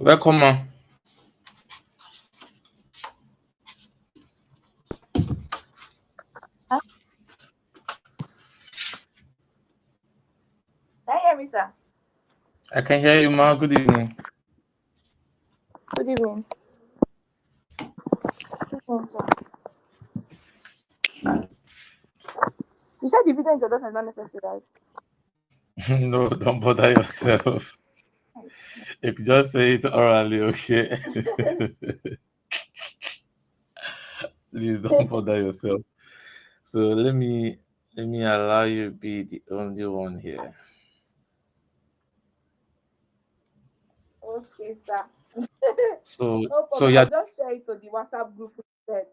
Welcome, ma. Can you hear me, sir? I can hear you, ma. Good evening. Good evening. Good evening, sir. You said the video introduction is not necessary, right? No, don't bother yourself. You could just say it orally, okay? Please don't bother yourself. So let me allow you be the only one here. Okay, sir. So No so problem. yeah, I'll just share it to the WhatsApp group instead.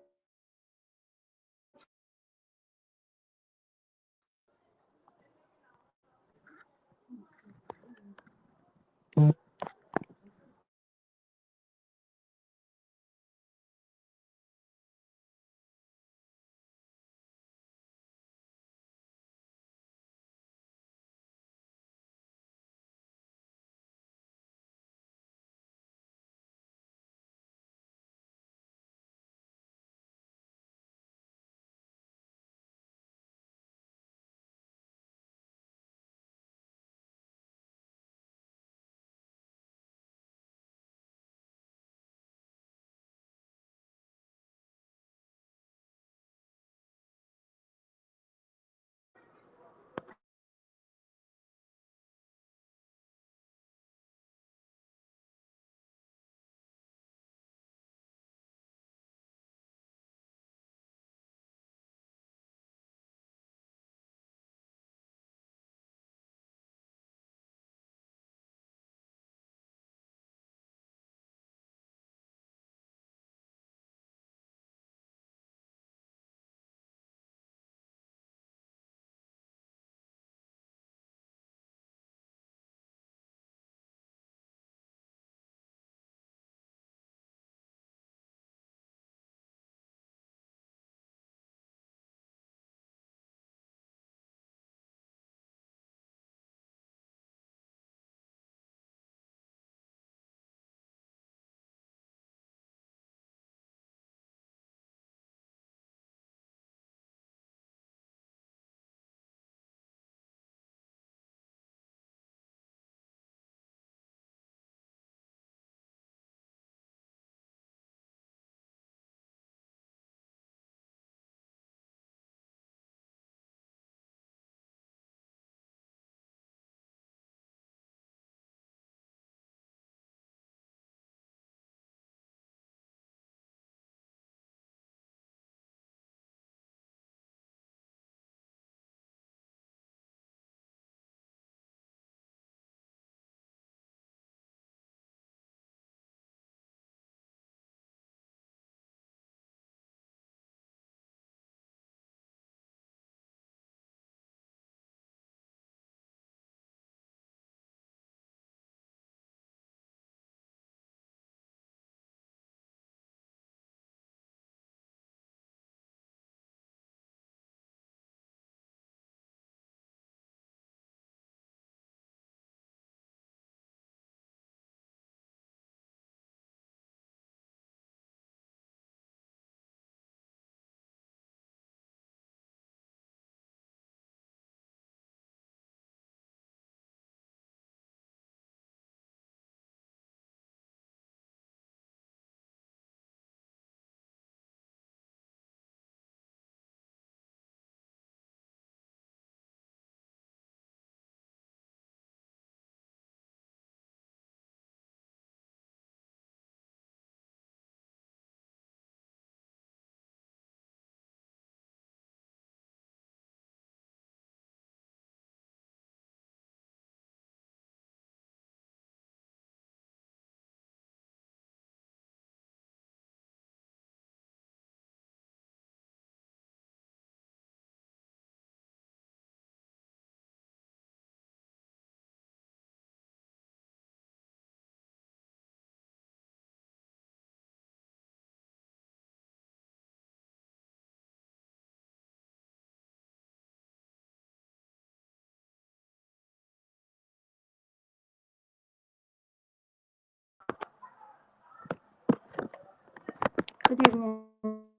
Good evening,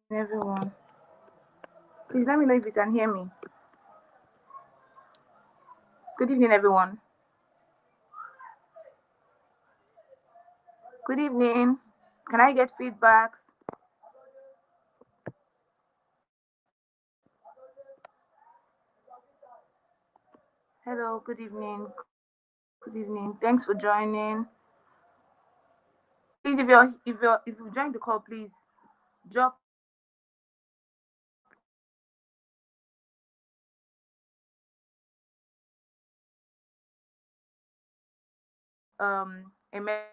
everyone. Please let me know if you can hear me. Good evening, everyone. Good evening. Can I get feedbacks? Hello, good evening. Good evening. Thanks for joining. Please, if you joined the call, please drop a message.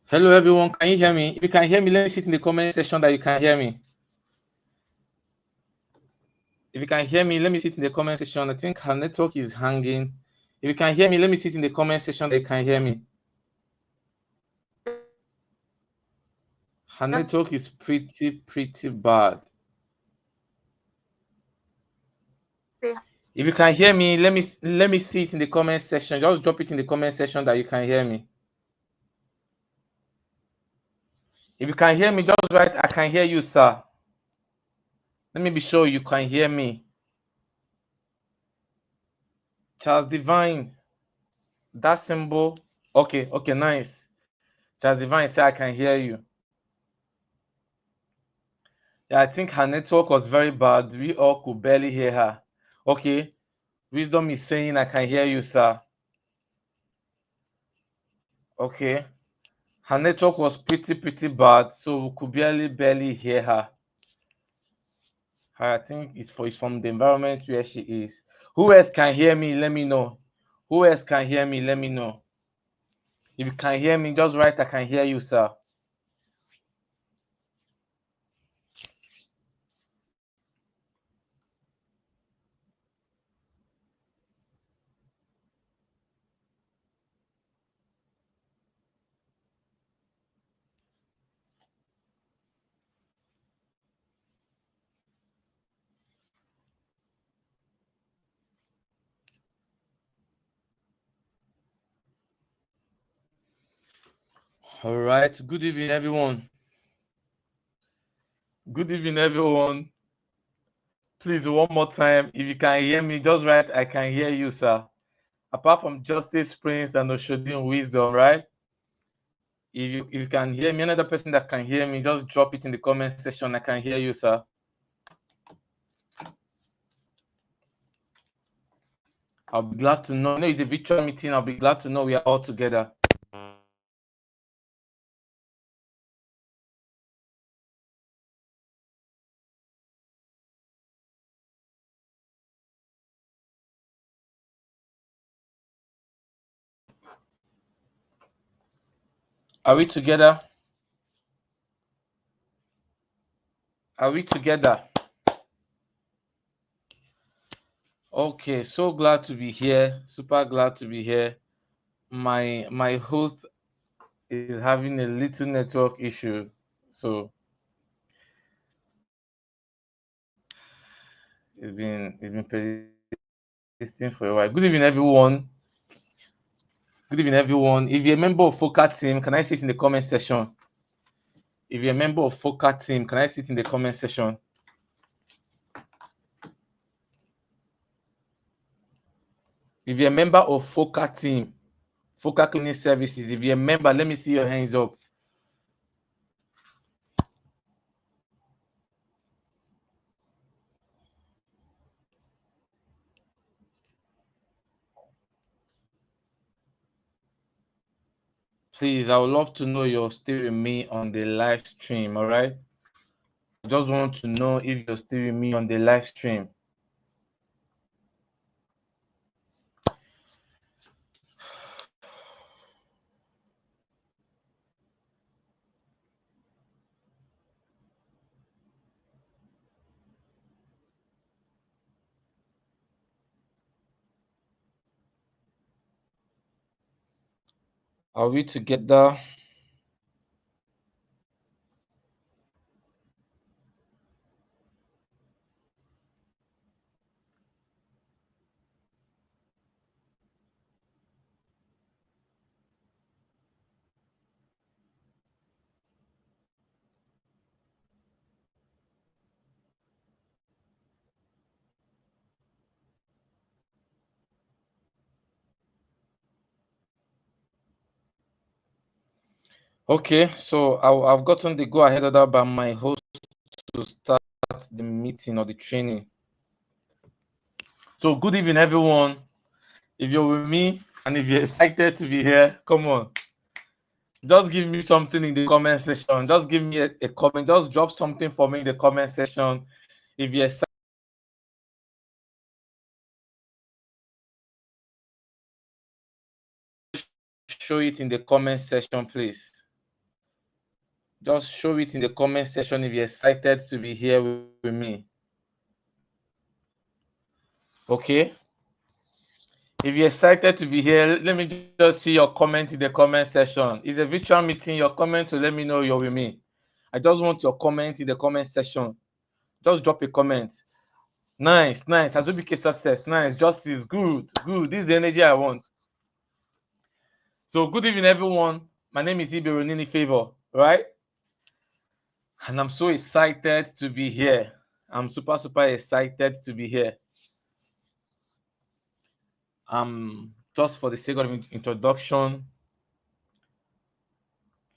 Hello, everyone. Can you hear me? If you can hear me, let me see it in the comment section that you can hear me. If you can hear me, let me see it in the comment section. I think her network is hanging. If you can hear me, let me see it in the comment section that you can hear me. Her network is pretty bad. If you can hear me, let me see it in the comment section. Just drop it in the comment section that you can hear me. If you can hear me, just write, I can hear you, sir. Let me be sure you can hear me. Charles Divine, that symbol. Okay, nice. Charles Divine say I can hear you. Yeah, I think her network was very bad. We all could barely hear her. Okay, Wisdom is saying I can hear you, sir. Okay. Her network was pretty bad, so we could barely hear her. I think it's from the environment where she is. Who else can hear me? Let me know. Who else can hear me? Let me know. If you can hear me, just write I can hear you, sir. All right. Good evening, everyone. Good evening, everyone. Please, one more time. If you can hear me, just write I can hear you, sir. Apart from Justice Prince and Oshodin Wisdom, right? If you can hear me, another person that can hear me, just drop it in the comment section. I can hear you, sir. I'll be glad to know. I know it's a virtual meeting. I'll be glad to know we are all together. Are we together? Are we together? Okay, so glad to be here. Super glad to be here. My host is having a little network issue, so it's been persisting for a while. Good evening, everyone. Good evening, everyone. If you're a member of Foca team, can I see it in the comment section? If you're a member of Foca team, can I see it in the comment section? If you're a member of Foca team, Foca Cleaning Services, if you're a member, let me see your hands up. Please, I would love to know you're still with me on the live stream, all right? I just want to know if you're still with me on the live stream. Are we together? Okay, so I've gotten the go ahead order by my host to start the meeting or the training. So, good evening, everyone. If you're with me and if you're excited to be here, come on. Just give me something in the comment section. Just give me a comment. Just drop something for me in the comment section. If you're excited, show it in the comment section, please. Just show it in the comment section if you're excited to be here with me. Okay? If you're excited to be here, let me just see your comment in the comment section. It's a virtual meeting. Your comment to let me know you're with me. I just want your comment in the comment section. Just drop a comment. Nice, nice. Azubike success. Nice. Justice. Good, good. This is the energy I want. So, good evening, everyone. My name is Iberonini Favor, right? And I'm so excited to be here. I'm super, super excited to be here. Just for the sake of introduction,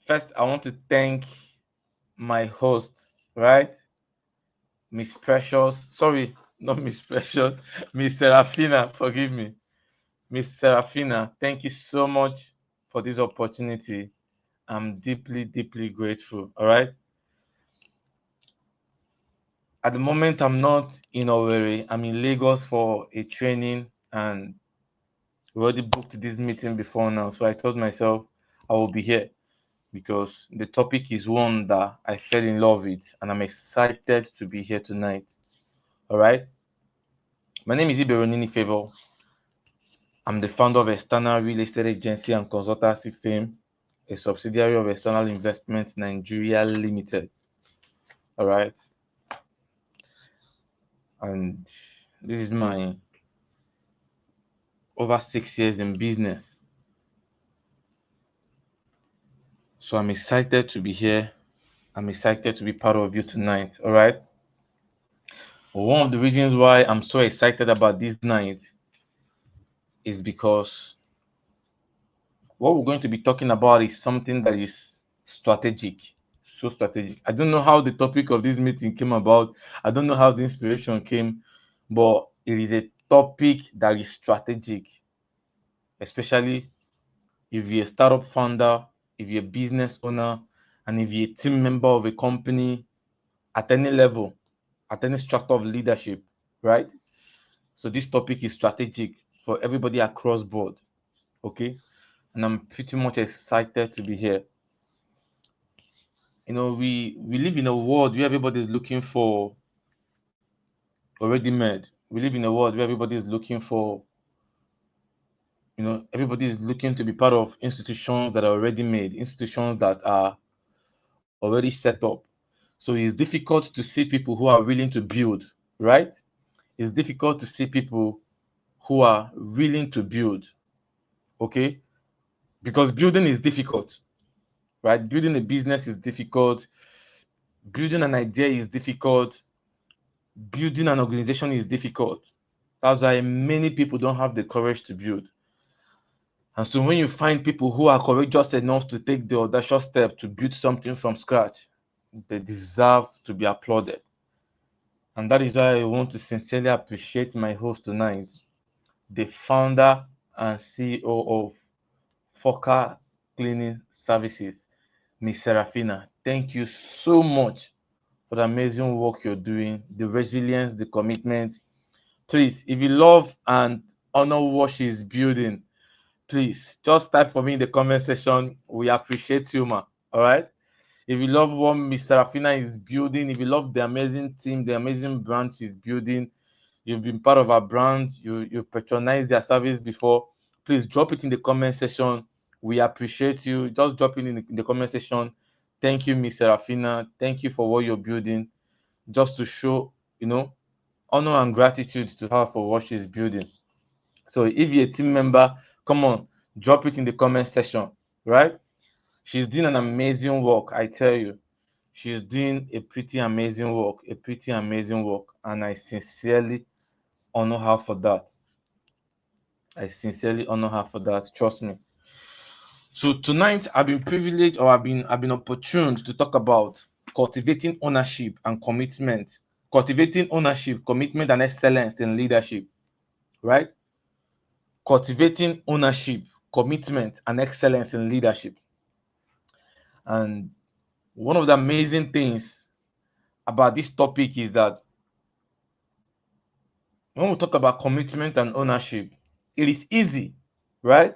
first I want to thank my host, right? Miss Precious. Sorry, not Miss Precious. Miss Serafina, forgive me. Miss Serafina, thank you so much for this opportunity. I'm deeply, deeply grateful. All right. At the moment, I'm not in Owerri. I'm in Lagos for a training, and we already booked this meeting before now. So I told myself I will be here because the topic is one that I fell in love with, and I'm excited to be here tonight. All right. My name is Iberonini Favor. I'm the founder of External Real Estate Agency and Consultancy Firm, a subsidiary of External Investment Nigeria Limited. All right. And this is my over 6 years in business. So I'm excited to be here. I'm excited to be part of you tonight. All right. One of the reasons why I'm so excited about this night is because what we're going to be talking about is something that is strategic. So strategic. I don't know how the topic of this meeting came about. I don't know how the inspiration came, but it is a topic that is strategic, especially if you're a startup founder, if you're a business owner, and if you're a team member of a company at any level, at any strata of leadership, right? So this topic is strategic for everybody across board. Okay. And I'm pretty much excited to be here. We live in a world where everybody is looking for already made. we live in a world where everybody is looking for, everybody is looking to be part of institutions that are already made, institutions that are already set up. So it's difficult to see people who are willing to build, right? It's difficult to see people who are willing to build, okay? Because building is difficult, right? Building a business is difficult, building an idea is difficult, building an organization is difficult. That's why many people don't have the courage to build. And so when you find people who are courageous enough to take the audacious step to build something from scratch, they deserve to be applauded. And that is why I want to sincerely appreciate my host tonight, the founder and CEO of Fokker Cleaning Services, Miss Serafina. Thank you so much for the amazing work you're doing, the resilience, the commitment. Please, if you love and honor what she's building, please just type for me in the comment section. We appreciate you, ma. All right. If you love what Miss Serafina is building, if you love the amazing team, the amazing brand she's building, you've been part of our brand, you've patronized their service before, please drop it in the comment section. We appreciate you. Just drop it in the comment section. Thank you, Miss Serafina. Thank you for what you're building. Just to show, honor and gratitude to her for what she's building. So if you're a team member, come on, drop it in the comment section, right? She's doing an amazing work, I tell you. She's doing a pretty amazing work, and I sincerely honor her for that. I sincerely honor her for that. Trust me. So tonight I've been privileged, or I've been opportuned to talk about cultivating ownership and commitment. Cultivating ownership, commitment, and excellence in leadership. Right? Cultivating ownership, commitment, and excellence in leadership. And one of the amazing things about this topic is that when we talk about commitment and ownership, it is easy, right?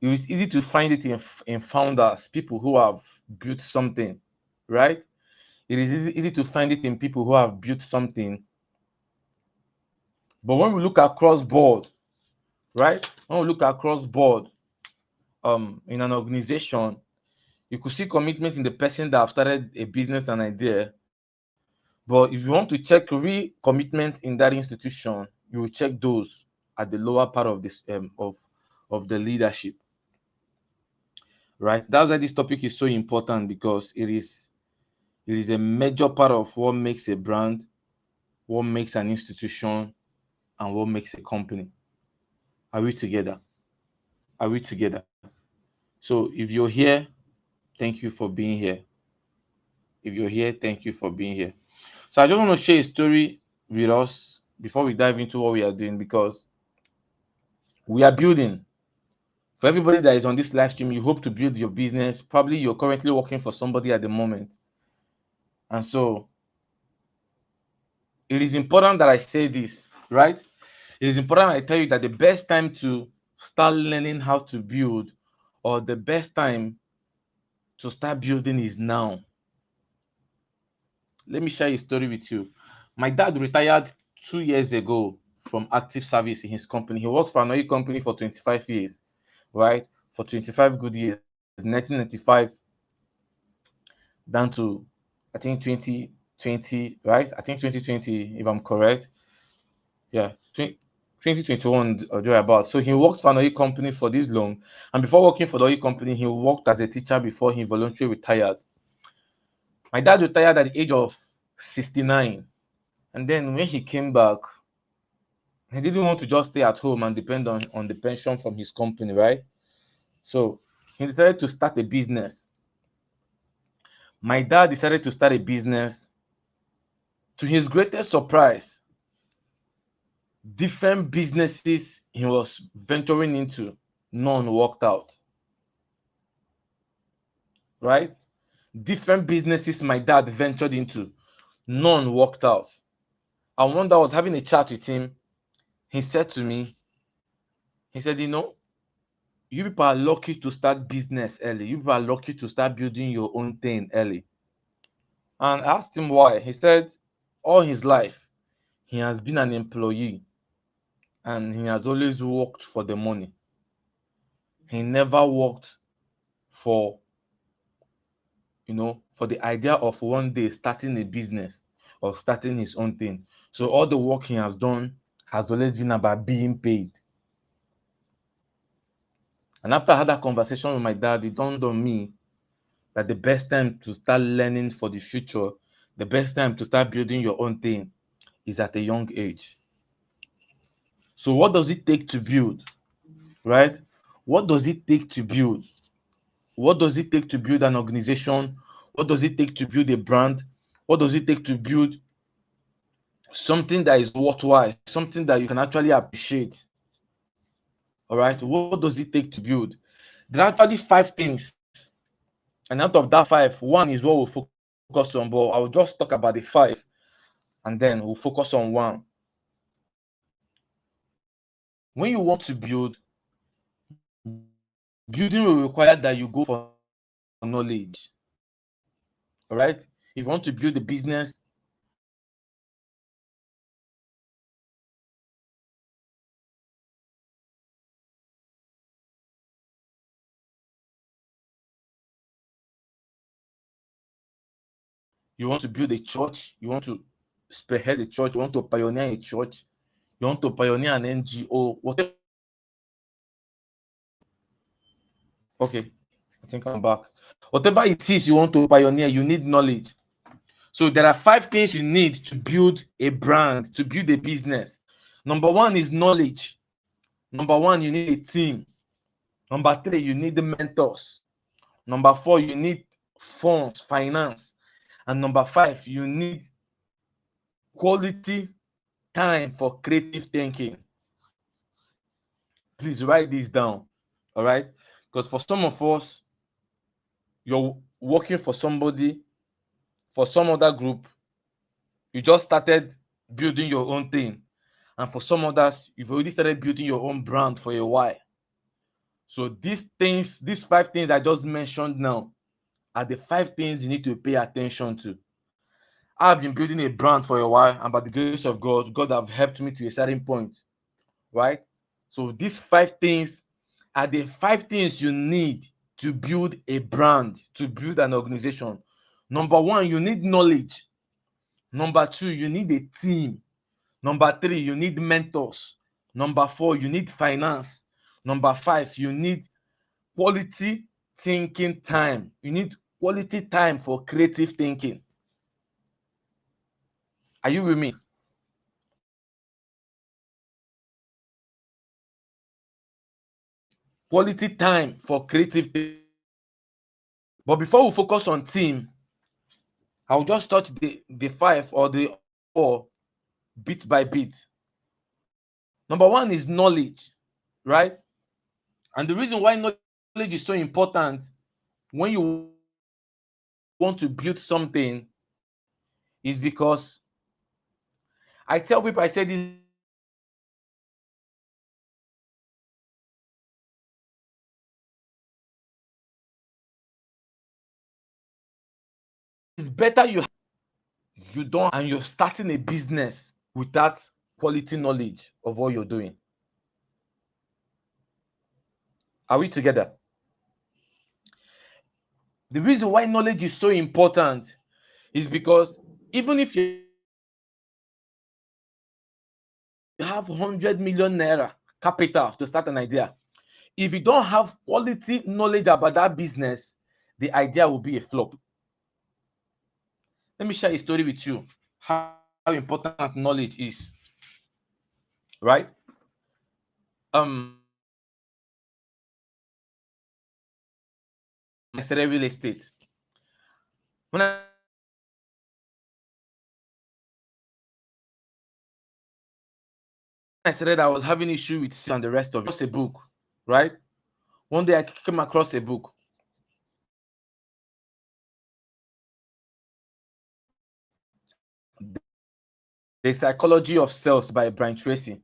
It is easy to find it in founders, people who have built something, right? It is easy to find it in people who have built something. But when we look across board, right? When we look across board, in an organization, you could see commitment in the person that have started a business and idea. But if you want to check real commitment in that institution, you will check those at the lower part of this of the leadership, right? That's why this topic is so important, because it is a major part of what makes a brand, what makes an institution, and what makes a company. Are we together? Are we together? So if you're here, thank you for being here. If you're here, thank you for being here. So I just want to share a story with us before we dive into what we are doing, because we are building. For everybody that is on this live stream, you hope to build your business. Probably you're currently working for somebody at the moment. And so it is important that I say this, right? It is important I tell you that the best time to start learning how to build, or the best time to start building, is now. Let me share a story with you. My dad retired 2 years ago from active service in his company. He worked for another company for 25 years, right? For 25 good years, 1995 down to, I think, 2020, right? I think 2020, if I'm correct. Yeah, 2021 or thereabout. So he worked for another company for this long. And before working for the other company, he worked as a teacher before he voluntarily retired. My dad retired at the age of 69. And then when he came back, he didn't want to just stay at home and depend on the pension from his company, right? So he decided to start a business. My dad decided to start a business. To his greatest surprise, different businesses he was venturing into, none worked out, right? Different businesses my dad ventured into, none worked out. And one day I was having a chat with him. He said to me, he said, you people are lucky to start business early. You people are lucky to start building your own thing early. And I asked him why. He said all his life he has been an employee. and he has always worked for the money. He never worked for, for the idea of one day starting a business or starting his own thing. So all the work he has done has always been about being paid. And after I had that conversation with my dad, it dawned on me that the best time to start learning for the future, the best time to start building your own thing is at a young age. So what does it take to build, right? What does it take to build? What does it take to build an organization? What does it take to build a brand? What does it take to build something that is worthwhile, something that you can actually appreciate? All right. What does it take to build? There are actually five things. And out of that five, one is what we'll focus on, but I'll just talk about the five and then we'll focus on one. When you want to build, building will require that you go for knowledge. All right. If you want to build a business, you want to build a church, you want to spearhead a church, you want to pioneer a church, you want to pioneer an NGO, whatever it is you want to do. Okay, I think I'm back. Whatever it is you want to pioneer, you need knowledge. So there are five things you need to build a brand, to build a business. Number one is knowledge. Number one, you need a team. Number three, you need the mentors. Number four, you need funds, finance. And number five, you need quality time for creative thinking. Please write this down. All right. Because for some of us, you're working for somebody, for some other group, you just started building your own thing. And for some others, you've already started building your own brand for a while. So these things, these five things I just mentioned now, are the five things you need to pay attention to. I've been building a brand for a while, and by the grace of God, God have helped me to a certain point, right? So these five things are the five things you need to build a brand, to build an organization. Number one, you need knowledge. Number two, you need a team. Number three, you need mentors. Number four, you need finance. Number five, you need quality thinking time. You need quality time for creative thinking. Are you with me? Quality time for creative thinking. But before we focus on team, I'll just touch the five or the four bit by bit. Number one is knowledge, right? And the reason why knowledge is so important when you want to build something is because I tell people, I say this very often, it is better you don't and you're starting a business without quality knowledge of what you're doing. Are we together? The reason why knowledge is so important is because even if you have 100 million naira capital to start an idea, if you don't have quality knowledge about that business, the idea will be a flop. Let me share a story with you how important knowledge is, right? When I started real estate, when I started real estate, when I started, I was having issue with sales and the rest of it. A book, right? One day I came across a book. The Psychology of Sales by Brian Tracy.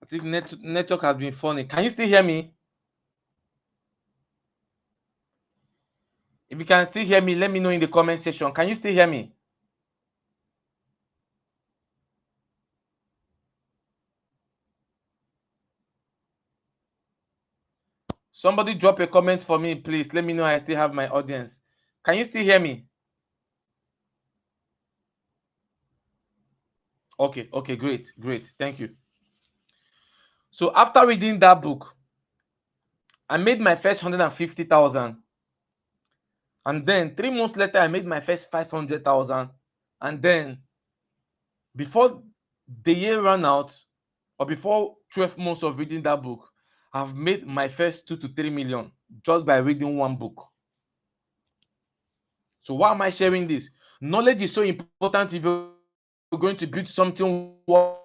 I think network has been funny. Can you still hear me? If you can still hear me, let me know in the comment section. Can you still hear me? Somebody drop a comment for me, please. Let me know I still have my audience. Can you still hear me? Okay, great. Thank you. So after reading that book, I made my first 150,000. And then 3 months later, I made my first 500,000. And then before the year ran out, or before 12 months of reading that book, I've made my first 2 to 3 million just by reading one book. So why am I sharing this? Knowledge is so important if you're going to build something worthwhile.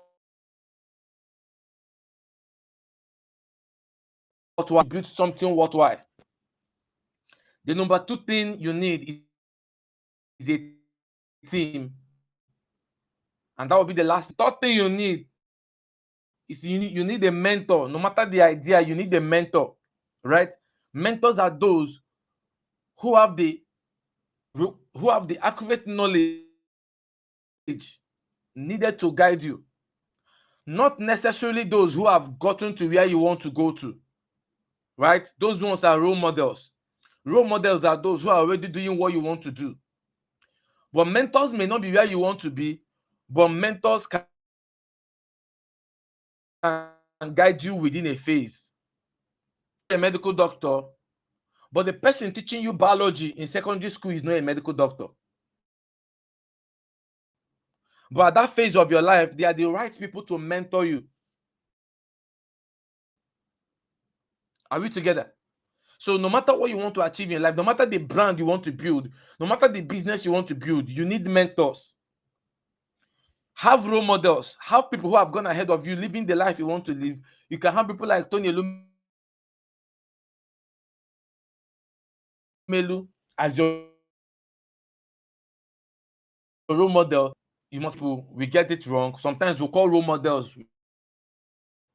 Build something worthwhile. The number two thing you need is a team, and that will be the last. Third thing you need is you need a mentor. No matter the idea, you need a mentor, right? Mentors are those who have the accurate knowledge needed to guide you, not necessarily those who have gotten to where you want to go to, right? Those ones are role models. Role models are those who are already doing what you want to do. But mentors may not be where you want to be, but mentors can guide you within a phase. A medical doctor, but the person teaching you biology in secondary school is not a medical doctor. But at that phase of your life, they are the right people to mentor you. Are we together? So no matter what you want to achieve in life, no matter the brand you want to build, no matter the business you want to build, you need mentors. Have role models. Have people who have gone ahead of you, living the life you want to live. You can have people like Tony Elumelu as your role model. You must we get it wrong. Sometimes we call role models,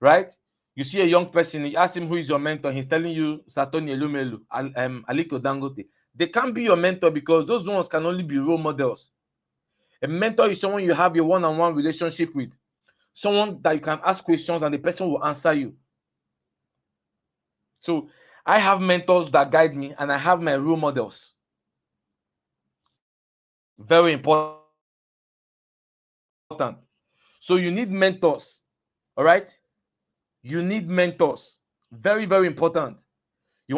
right? You see a young person, you ask him who is your mentor, he's telling you Satoni Elumelu, Aliko Dangote. They can't be your mentor because those ones can only be role models. A mentor is someone you have a one-on-one relationship with, someone that you can ask questions and the person will answer you. So I have mentors that guide me and I have my role models. Very important. So you need mentors, all right? You need mentors. Very important. You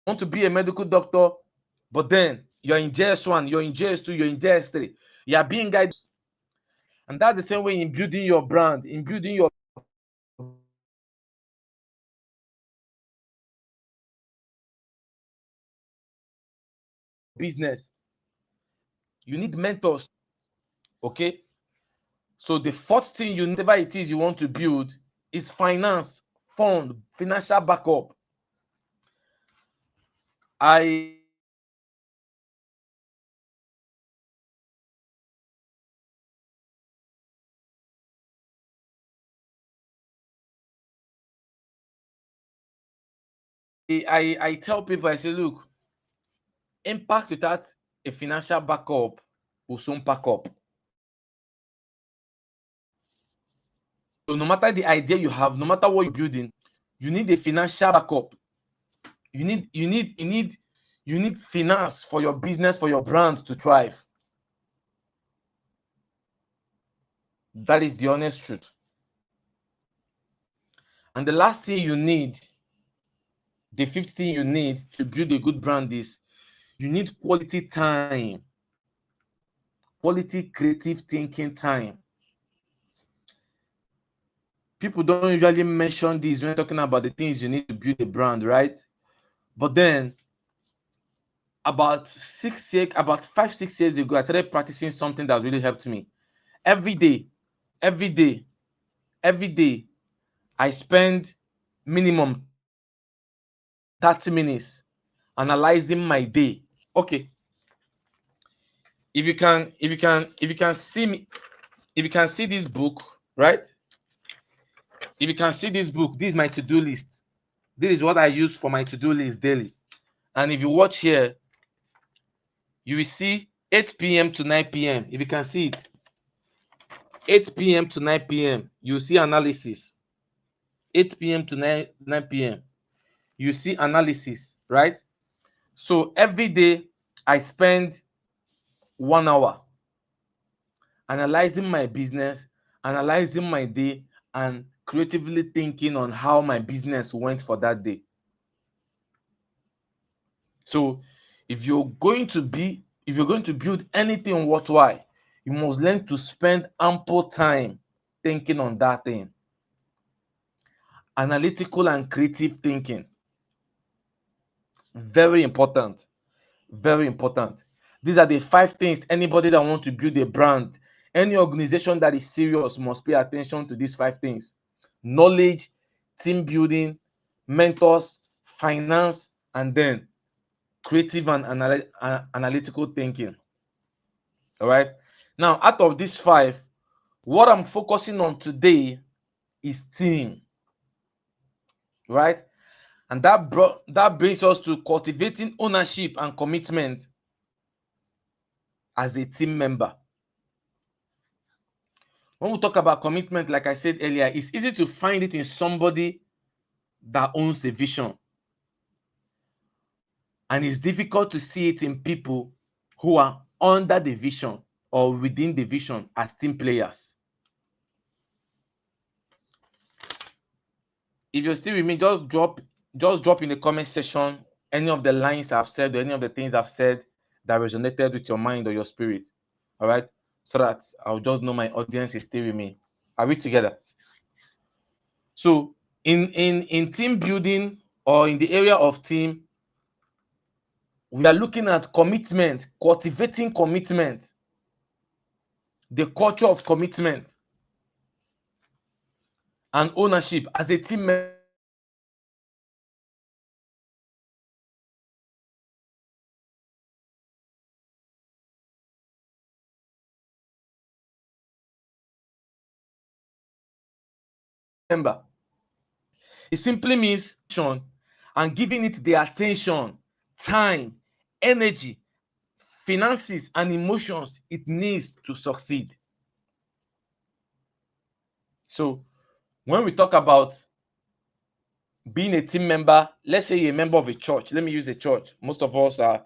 want to be a medical doctor, but then you're in JS1, you're in JS2, you're in JS3. You are being guided. And that's the same way in building your brand, in building your business. You need mentors, okay? So the fourth thing you need, whatever it is you want to build, is finance, fund, financial backup. I I tell people, I say, look, impact without a financial backup will soon pack up. So no matter the idea you have, no matter what you're building, you need a financial backup. You need finance for your business, for your brand to thrive. That is the honest truth. And the last thing you need, the fifth thing you need to build a good brand is you need quality time, quality creative thinking time. People don't usually mention this when talking about the things you need to build a brand, right? But then about 5, 6 years ago, I started practicing something that really helped me. Every day, every day, every day, I spend minimum 30 minutes analyzing my day. Okay. If you can see me, if you can see this book, right? If you can see this book, this is my to-do list. This is what I use for my to-do list daily. And if you watch here, you will see 8 p.m. to 9 p.m. If you can see it, 8 p.m. to 9 p.m. You see analysis. 8 p.m. to 9 p.m. You see analysis, right? So every day I spend 1 hour analyzing my business, analyzing my day, and creatively thinking on how my business went for that day. So if you're going to build anything worthwhile, you must learn to spend ample time thinking on that thing. Analytical and creative thinking. Very important. Very important. These are the 5 things anybody that wants to build a brand, any organization that is serious must pay attention to these 5 things: knowledge, team building, mentors, finance, and then creative and analytical thinking. All right. Now, out of these 5, what I'm focusing on today is team, right? And that brings us to cultivating ownership and commitment as a team member. When we talk about commitment, like I said earlier, it's easy to find it in somebody that owns a vision. And it's difficult to see it in people who are under the vision or within the vision as team players. If you're still with me, just drop in the comment section any of the lines I've said or any of the things I've said that resonated with your mind or your spirit. All right. So that I'll just know my audience is still with me. Are we together? So in team building or in the area of team, we are looking at commitment, cultivating commitment, the culture of commitment and ownership as a team member. It simply means and giving it the attention, time, energy, finances, and emotions it needs to succeed. So, when we talk about being a team member, let's say you're a member of a church. Let me use a church. Most of us are,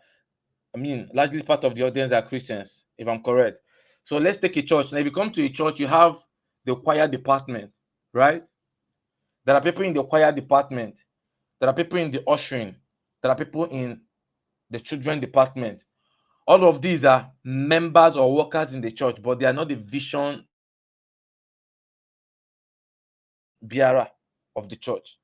largely part of the audience are Christians, if I'm correct. So let's take a church. Now, if you come to a church, you have the choir department, right? There are people in the choir department. There are people in the ushering. There are people in the children department. All of these are members or workers in the church, but they are not the vision bearer of the church.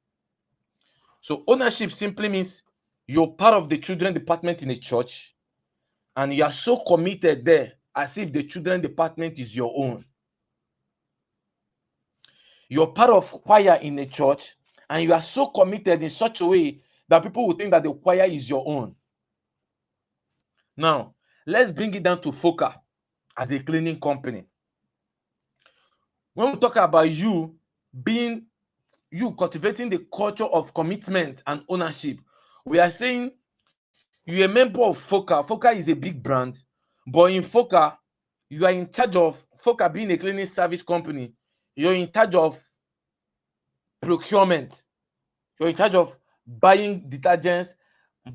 So ownership simply means you're part of the children department in a church and you are so committed there as if the children department is your own. You're part of choir in a church and you are so committed in such a way that people will think that the choir is your own. Now, let's bring it down to Foca as a cleaning company. When we talk about you cultivating the culture of commitment and ownership, we are saying you're a member of Foca. Foca is a big brand, but in Foca, you are in charge of Foca being a cleaning service company. You're in charge of procurement. You're in charge of buying detergents,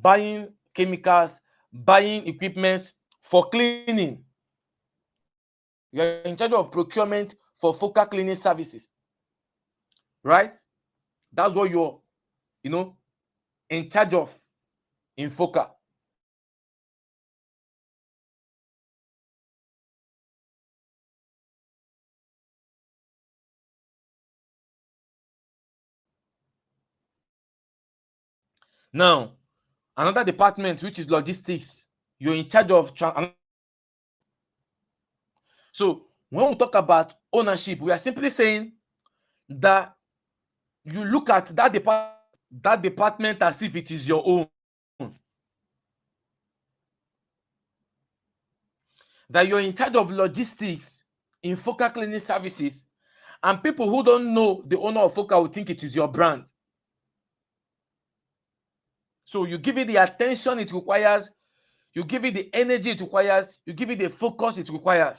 buying chemicals, buying equipment for cleaning. You're in charge of procurement for Foca cleaning services, right? That's what you're, in charge of in Foca. Now, another department, which is logistics, you're in charge of. So, when we talk about ownership, we are simply saying that you look at that department as if it is your own. That you're in charge of logistics in Focal Cleaning Services, And people who don't know the owner of Foca will think it is your brand. So you give it the attention it requires, you give it the energy it requires, you give it the focus it requires.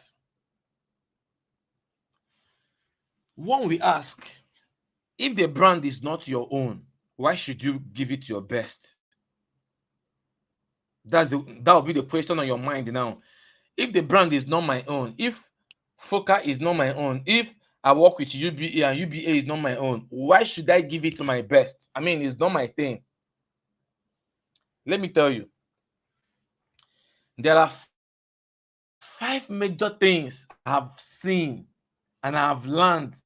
One we ask, if the brand is not your own, why should you give it your best? That will be the question on your mind now. If the brand is not my own, if Foca is not my own, if I work with UBA and UBA is not my own, why should I give it to my best? I mean, it's not my thing. Let me tell you, there are 5 major things I've seen and I've learned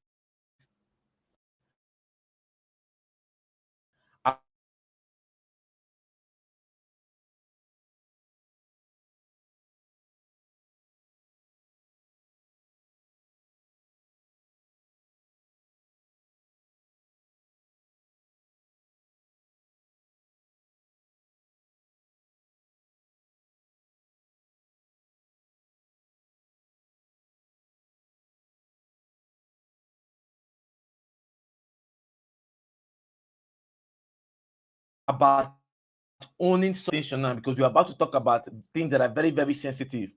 about owning something now, because we're about to talk about things that are very, very sensitive.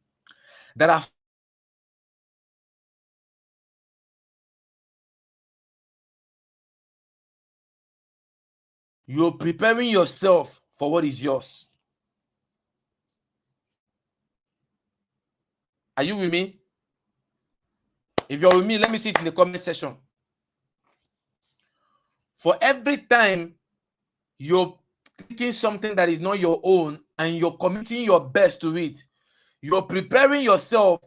There are you're preparing yourself for what is yours. Are you with me? If you're with me, let me see it in the comment section. For every time you're taking something that is not your own and you're committing your best to it, you're preparing yourself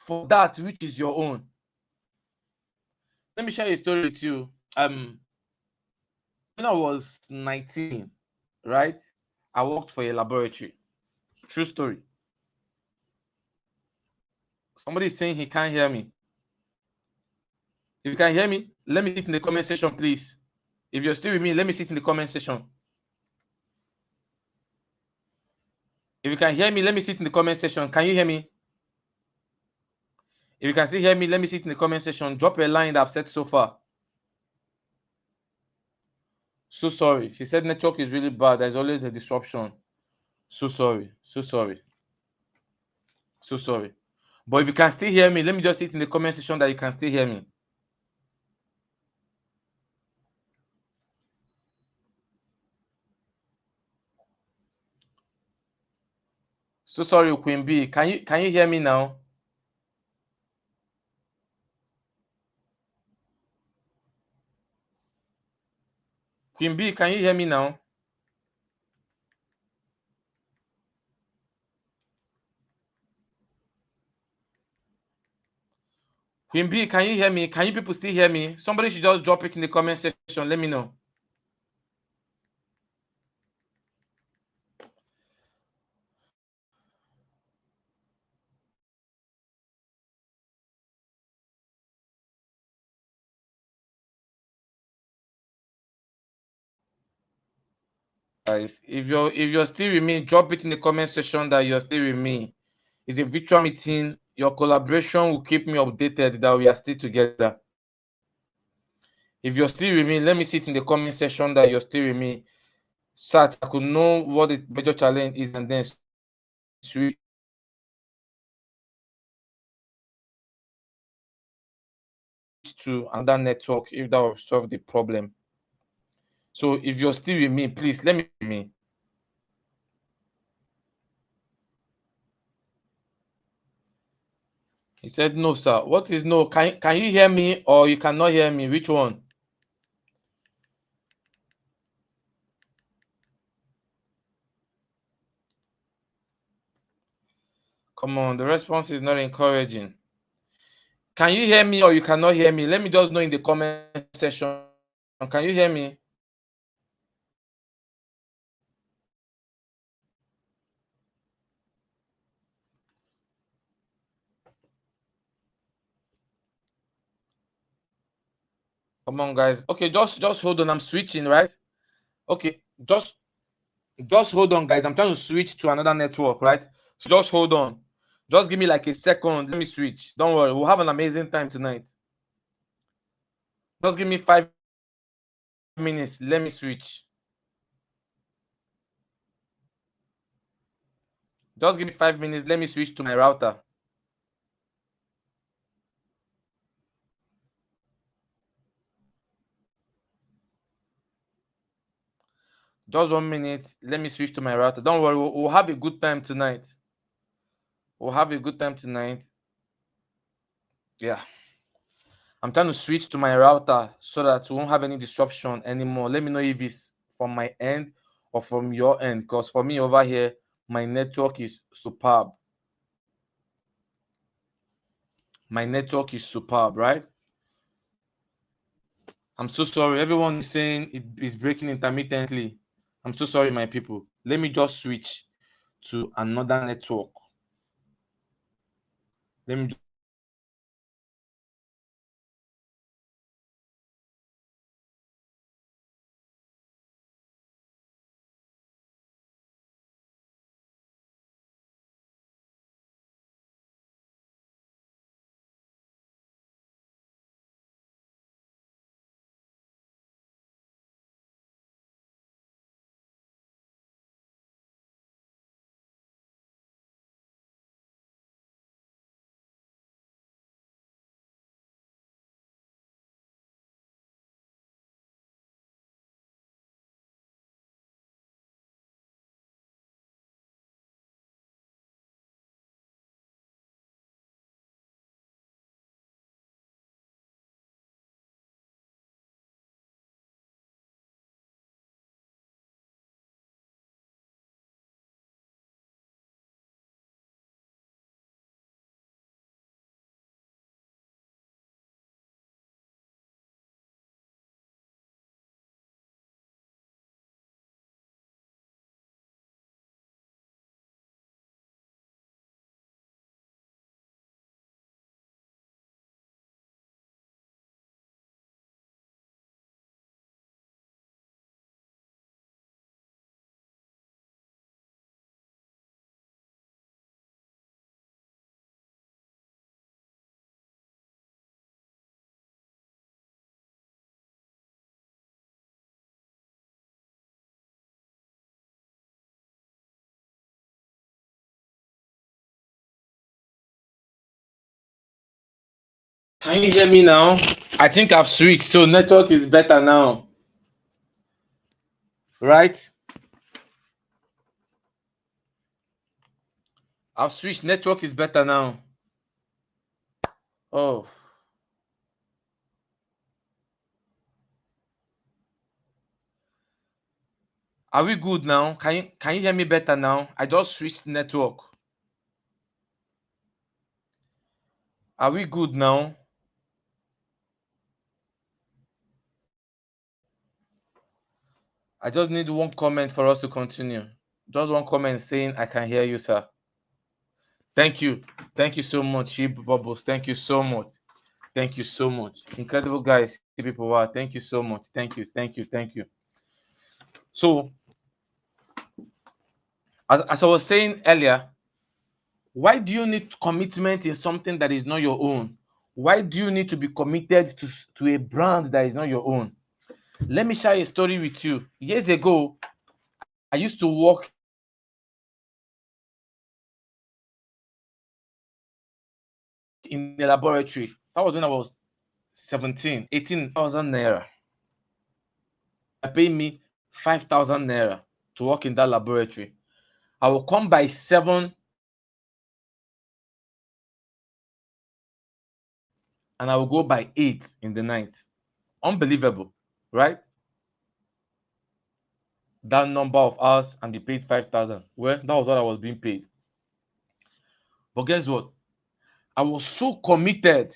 for that which is your own. Let me share a story with you. When I was 19, right, I worked for a laboratory. True story. Somebody is saying he can't hear me. If you can hear me, let me see it in the comment section, please. If you're still with me, let me see it in the comment section. If you can hear me, let me see it in the comment section. Can you hear me? If you can still hear me, let me see it in the comment section. Drop a line that I've said so far. So sorry. She said network is really bad. There's always a disruption. So sorry. So sorry. So sorry. But if you can still hear me, let me just see it in the comment section that you can still hear me. So sorry, Queen B. Can you hear me now? Queen B, can you hear me now? Queen B, can you hear me? Can you people still hear me? Somebody should just drop it in the comment section. Let me know. Guys, if you're still with me, drop it in the comment section that you're still with me. It's a virtual meeting. Your collaboration will keep me updated that we are still together. If you're still with me, let me see it in the comment section that you're still with me. Such I could know what the major challenge is and then switch to another network if that will solve the problem. So if you're still with me, please let me. He said no, sir. What is no? Can you hear me or you cannot hear me? Which one? Come on, the response is not encouraging. Can you hear me or you cannot hear me? Let me just know in the comment section. Can you hear me? Come on, guys. Okay, just hold on. I'm switching, right? Okay, just hold on, guys. I'm trying to switch to another network, right? So just hold on. Just give me like a second. Let me switch. Don't worry. We'll have an amazing time tonight. Just give me 5 minutes. Let me switch. Just give me 5 minutes. Let me switch to my router. Just 1 minute. Let me switch to my router. Don't worry. We'll have a good time tonight. We'll have a good time tonight. Yeah. I'm trying to switch to my router so that we won't have any disruption anymore. Let me know if it's from my end or from your end. Because for me over here, my network is superb. My network is superb, right? I'm so sorry. Everyone is saying it is breaking intermittently. I'm so sorry, my people. Let me just switch to another network. Let me just switch to another network. Can you hear me now? I think I've switched, so network is better now. Right? I've switched. Network is better now. Oh, are we good now? Can you hear me better now? I just switched network. Are we good now? I just need one comment for us to continue. Just one comment saying I can hear you, sir. Thank you. Thank you so much, Sheep Bubbles. Thank you so much. Thank you so much. Incredible guys, people. Wow. Thank you so much. Thank you. Thank you. Thank you. So, as I was saying earlier, why do you need commitment in something that is not your own? Why do you need to be committed to a brand that is not your own? Let me share a story with you. Years ago, I used to work in a laboratory. That was when I was 17, 18,000 naira. They pay me 5,000 naira to work in that laboratory. I will come by 7 and I will go by 8 in the night. Unbelievable, right? That number of hours and be paid 5,000. Well, that was what I was being paid. But guess what? I was so committed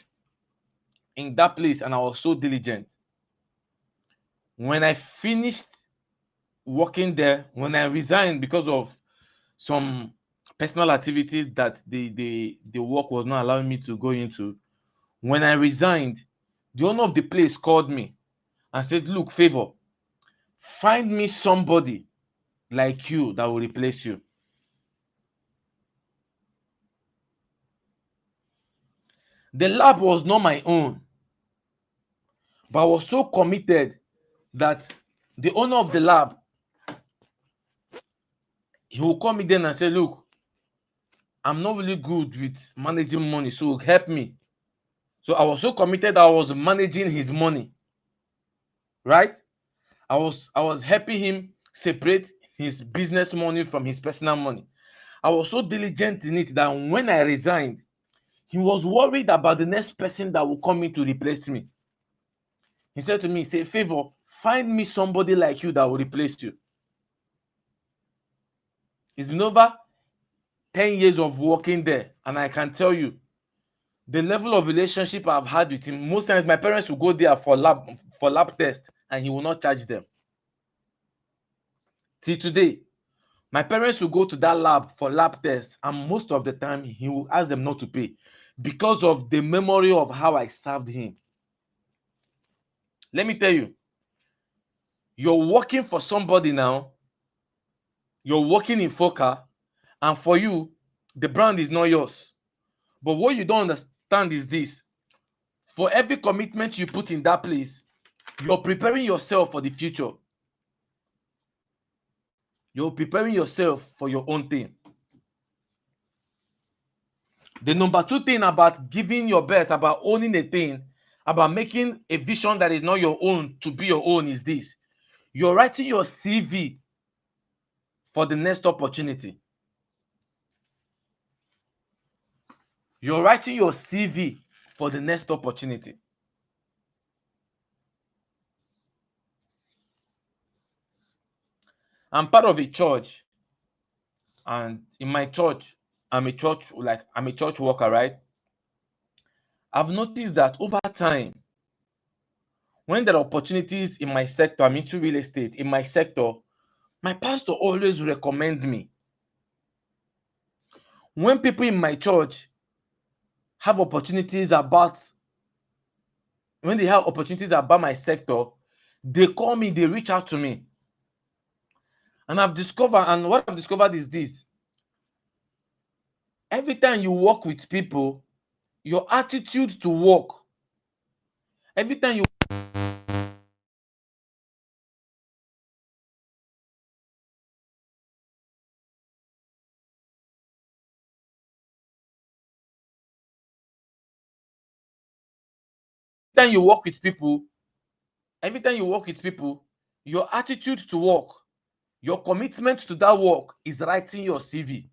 in that place and I was so diligent. When I finished working there, when I resigned because of some personal activities that the work was not allowing me to go into, when I resigned, the owner of the place called me and said, "Look, Favor, find me somebody like you that will replace you." The lab was not my own, But I was so committed that the owner of the lab, he will call me then and say, look, I'm not really good with managing money, so help me. So I was so committed that I was managing his money, right? I was helping him separate his business money from his personal money. I was so diligent in it that when I resigned, he was worried about the next person that will come in to replace me. He said to me, say, Favor, find me somebody like you that will replace you. It's been over 10 years of working there, and I can tell you the level of relationship I've had with him. Most times my parents will go there for lab test and he will not charge them. Till today, my parents will go to that lab for lab tests, and most of the time he will ask them not to pay because of the memory of how I served him. Let me tell you, you're working for somebody now, you're working in Foca, and for you, the brand is not yours. But what you don't understand is this: for every commitment you put in that place, you're preparing yourself for the future. You're preparing yourself for your own thing. The number two thing about giving your best, about owning a thing, about making a vision that is not your own to be your own is this: you're writing your CV for the next opportunity. You're writing your CV for the next opportunity. I'm part of a church, and in my church, I'm a church worker, right? I've noticed that over time, when there are opportunities in my sector, I'm into real estate, in my sector, my pastor always recommend me. When people in my church have opportunities about when they have opportunities about my sector, they call me, they reach out to me. And what I've discovered is this: every time you work with people, your attitude to work, every time you time you work with people, every time you work with people, your attitude to work, your commitment to that work is writing your CV.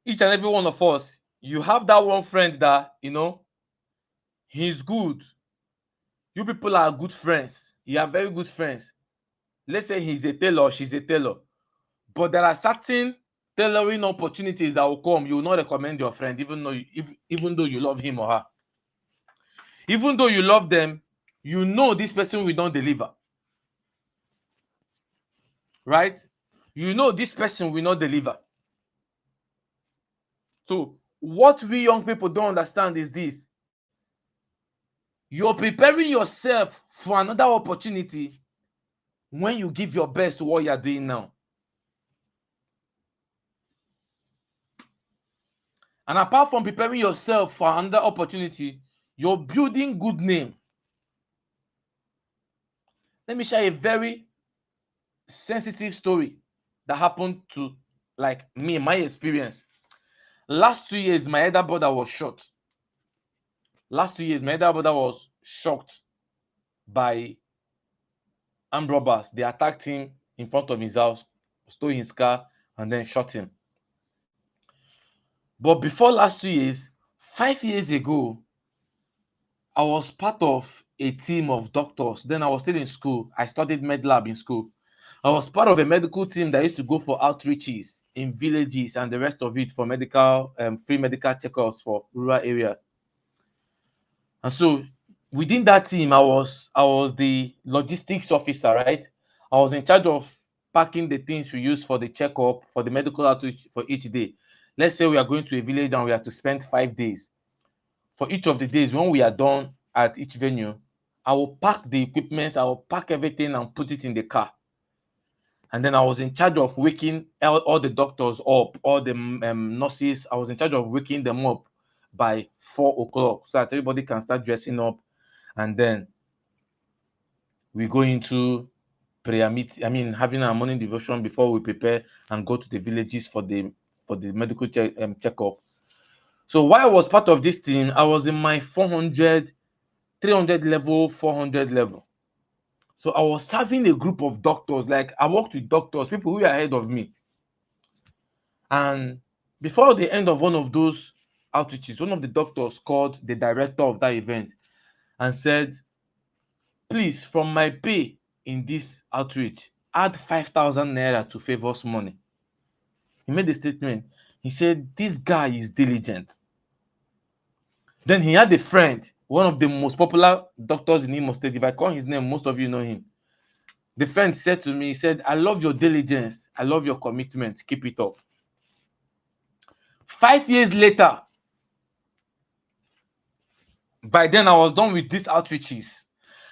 Each and every one of us, you have that one friend that he's good. You people are good friends. You are very good friends. Let's say he's a tailor, she's a tailor. But there are certain tailoring opportunities that will come. You will not recommend your friend, even though you love him or her. Even though you love them, you know this person will not deliver. Right? You know this person will not deliver. So what we young people don't understand is this: you're preparing yourself for another opportunity when you give your best to what you're doing now. And apart from preparing yourself for another opportunity, you're building good name. Let me share a very sensitive story that happened to like me, my experience. Last 2 years, my elder brother was shot. Last 2 years, my elder brother was shocked by armed robbers. They attacked him in front of his house, stole his car, and then shot him. But before last 2 years, 5 years ago, I was part of a team of doctors. Then I was still in school. I studied med lab in school. I was part of a medical team that used to go for outreaches in villages and the rest of it for medical free medical checkups for rural areas. And so within that team, I was the logistics officer, right? I was in charge of packing the things we use for the checkup for the medical outreach for each day. Let's say we are going to a village and we have to spend 5 days. For each of the days, when we are done at each venue, I will pack the equipment, I will pack everything and put it in the car. And then I was in charge of waking all the doctors up, all the nurses. I was in charge of waking them up, by 4 o'clock so that everybody can start dressing up, and then we go into prayer meet. I mean, having our morning devotion before we prepare and go to the villages for the medical checkup. So while I was part of this team, I was in my 400, 300 level, 400 level. So I was serving a group of doctors. Like I worked with doctors, people who are ahead of me. And before the end of one of those outreaches, one of the doctors called the director of that event and said, please, from my pay in this outreach, add 5,000 naira to Favor's money. He made a statement. He said, this guy is diligent. Then he had a friend, one of the most popular doctors in Imo State. If I call his name, most of you know him. The friend said to me, he said, I love your diligence. I love your commitment. Keep it up. 5 years later, by then I was done with these outreaches.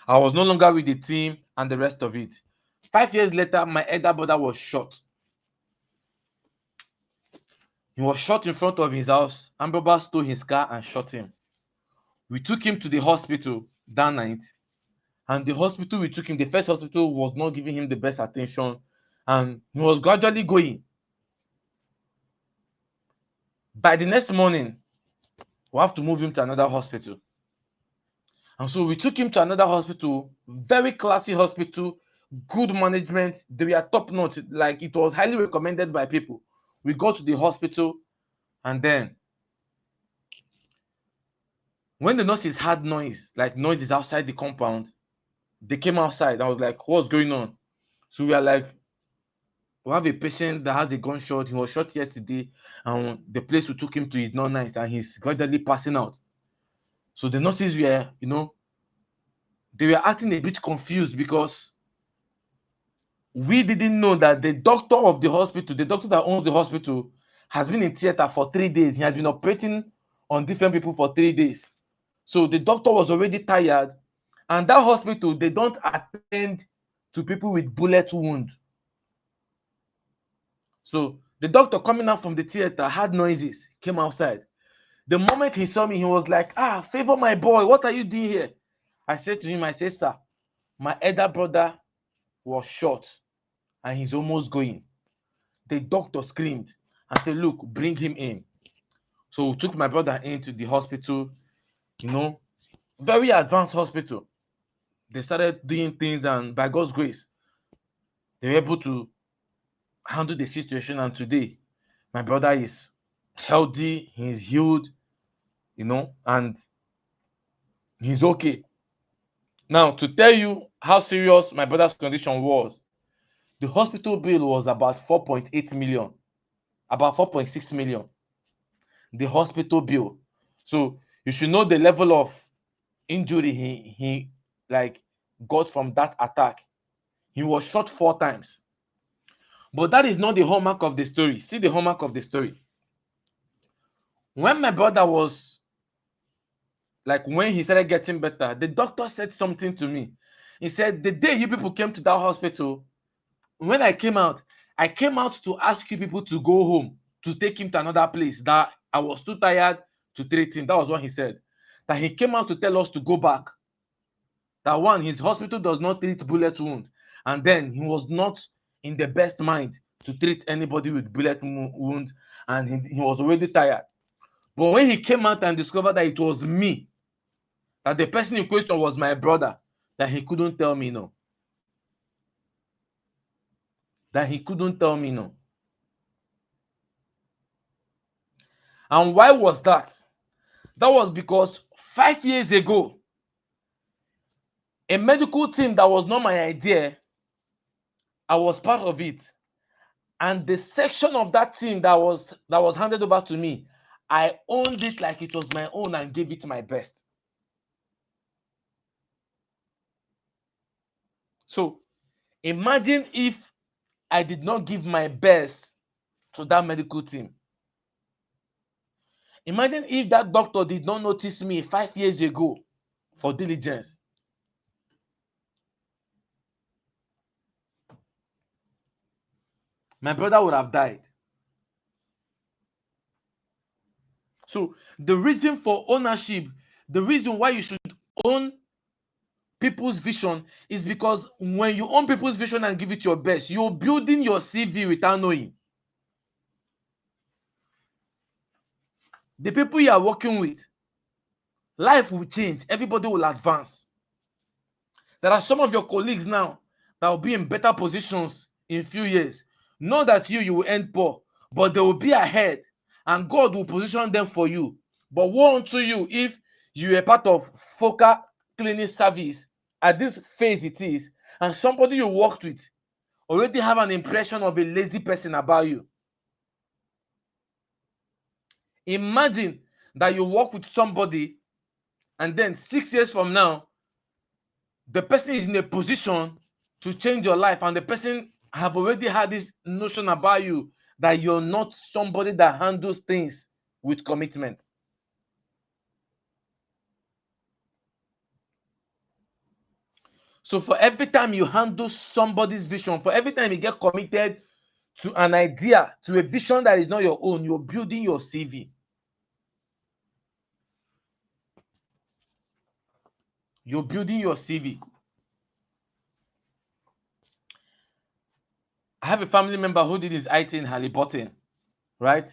I was no longer with the team and the rest of it. 5 years later, my elder brother was shot. He was shot in front of his house. Ambrose stole his car and shot him. We took him to the hospital that night. And the hospital we took him, the first hospital, was not giving him the best attention. And he was gradually going. By the next morning, we have to move him to another hospital. And so we took him to another hospital, very classy hospital, good management. They were top notch. Like it was highly recommended by people. We got to the hospital, and then when the nurses had noise, like noises outside the compound, they came outside. I was like, what's going on? So we are like, we have a patient that has a gunshot. He was shot yesterday, and the place we took him to is not nice, and he's gradually passing out. So the nurses were, they were acting a bit confused because we didn't know that the doctor of the hospital, the doctor that owns the hospital, has been in theater for 3 days. He has been operating on different people for 3 days. So the doctor was already tired, and that hospital, they don't attend to people with bullet wound. So the doctor coming out from the theater had noises, came outside. The moment he saw me, he was like, Favor, my boy, what are you doing here? I said to him, I said, sir, my elder brother was shot and he's almost going. The doctor screamed and said, look, bring him in. So we took my brother into the hospital, very advanced hospital. They started doing things, and by God's grace, they were able to handle the situation. And today, my brother is healthy, he's healed, and he's okay. Now, to tell you how serious my brother's condition was, the hospital bill was about 4.8 million, about 4.6 million. The hospital bill. So you should know the level of injury he like got from that attack. He was shot 4 times. But that is not the hallmark of the story. See the hallmark of the story. When my brother was when he started getting better, the doctor said something to me. He said, the day you people came to that hospital, when I came out to ask you people to go home, to take him to another place, that I was too tired to treat him. That was what he said. That he came out to tell us to go back. That one, his hospital does not treat bullet wound. And then he was not in the best mind to treat anybody with bullet wound. And he was already tired. But when he came out and discovered that it was me, that the person in question was my brother, that he couldn't tell me no. That he couldn't tell me no. And why was that? That was because 5 years ago, a medical team that was not my idea, I was part of it. And the section of that team that was handed over to me, I owned it like it was my own and gave it my best. So imagine if I did not give my best to that medical team. Imagine if that doctor did not notice me 5 years ago for diligence. My brother would have died. So the reason for ownership, the reason why you should own people's vision is because when you own people's vision and give it your best, you're building your CV without knowing. The people you are working with, life will change, everybody will advance. There are some of your colleagues now that will be in better positions in few years. Not that you will end poor, but they will be ahead and God will position them for you. But woe unto you if you are part of focal cleaning service at this phase it is, and somebody you worked with already have an impression of a lazy person about you. Imagine that you work with somebody and then 6 years from now, the person is in a position to change your life and the person have already had this notion about you that you're not somebody that handles things with commitment. So for every time you handle somebody's vision, for every time you get committed to an idea, to a vision that is not your own, you're building your CV. You're building your CV. I have a family member who did his IT in Haliburton, right?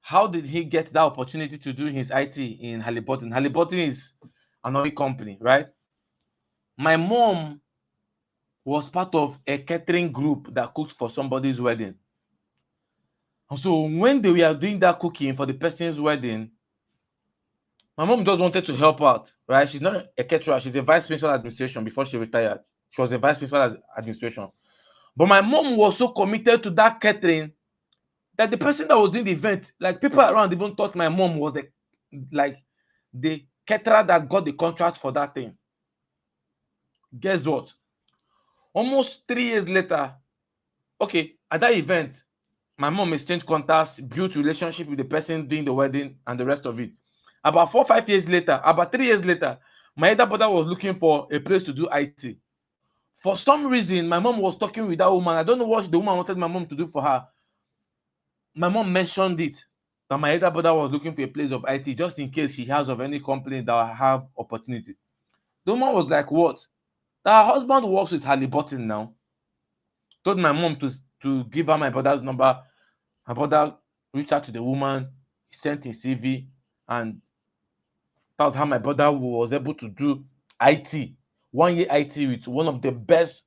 How did he get that opportunity to do his IT in Haliburton? Haliburton is an oil company, right? My mom was part of a catering group that cooked for somebody's wedding. And so when they were doing that cooking for the person's wedding, my mom just wanted to help out, right? She's not a caterer, she's a vice principal administration before she retired. She was a vice principal administration. But my mom was so committed to that catering that the person that was doing the event, like people around even thought my mom was the caterer that got the contract for that thing. Guess what? Almost 3 years later, okay, at that event, my mom exchanged contacts, built relationship with the person doing the wedding and the rest of it. About 4 5 years later, about 3 years later, my elder brother was looking for a place to do IT. For some reason, my mom was talking with that woman. I don't know what the woman wanted my mom to do for her. My mom mentioned it that my elder brother was looking for a place of IT just in case he has of any company that will have opportunity. The woman was like, "What?" That her husband works with Haliburton now. Told my mom to give her my brother's number. My brother reached out to the woman, he sent his CV, and that was how my brother was able to do IT, 1 year IT with one of the best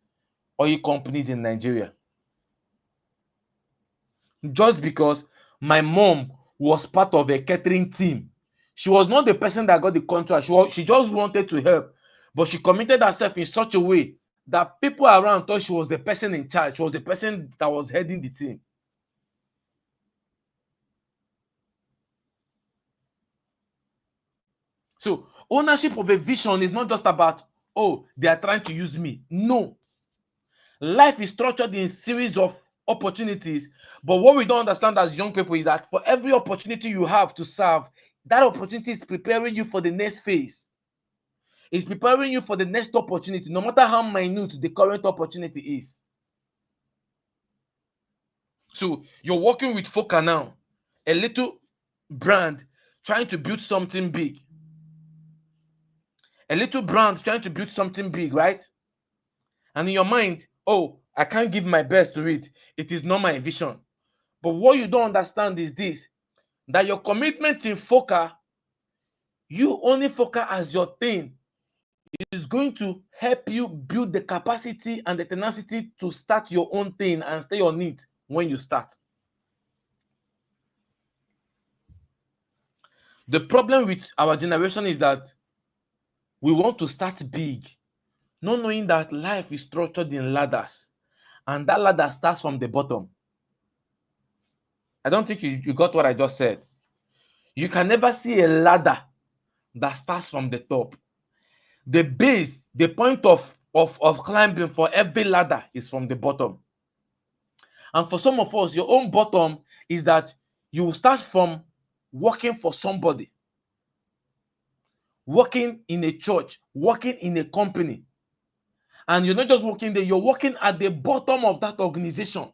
oil companies in Nigeria. Just because my mom was part of a catering team. She was not the person that got the contract. She just wanted to help, but she committed herself in such a way that people around thought she was the person in charge. She was the person that was heading the team. So ownership of a vision is not just about, oh, they are trying to use me. No. Life is structured in series of opportunities, but what we don't understand as young people is that for every opportunity you have to serve, that opportunity is preparing you for the next phase. It's preparing you for the next opportunity, no matter how minute the current opportunity is. So you're working with Foca now, a little brand trying to build something big. A little brand trying to build something big, right? And in your mind, oh, I can't give my best to it. It is not my vision. But what you don't understand is this, that your commitment in Foca, you only Foca as your thing, is going to help you build the capacity and the tenacity to start your own thing and stay on it when you start. The problem with our generation is that we want to start big, not knowing that life is structured in ladders, and that ladder starts from the bottom. I don't think you got what I just said. You can never see a ladder that starts from the top. The base, the point of climbing for every ladder is from the bottom. And for some of us, your own bottom is that you will start from working for somebody, working in a church, working in a company. And you're not just working there, you're working at the bottom of that organization.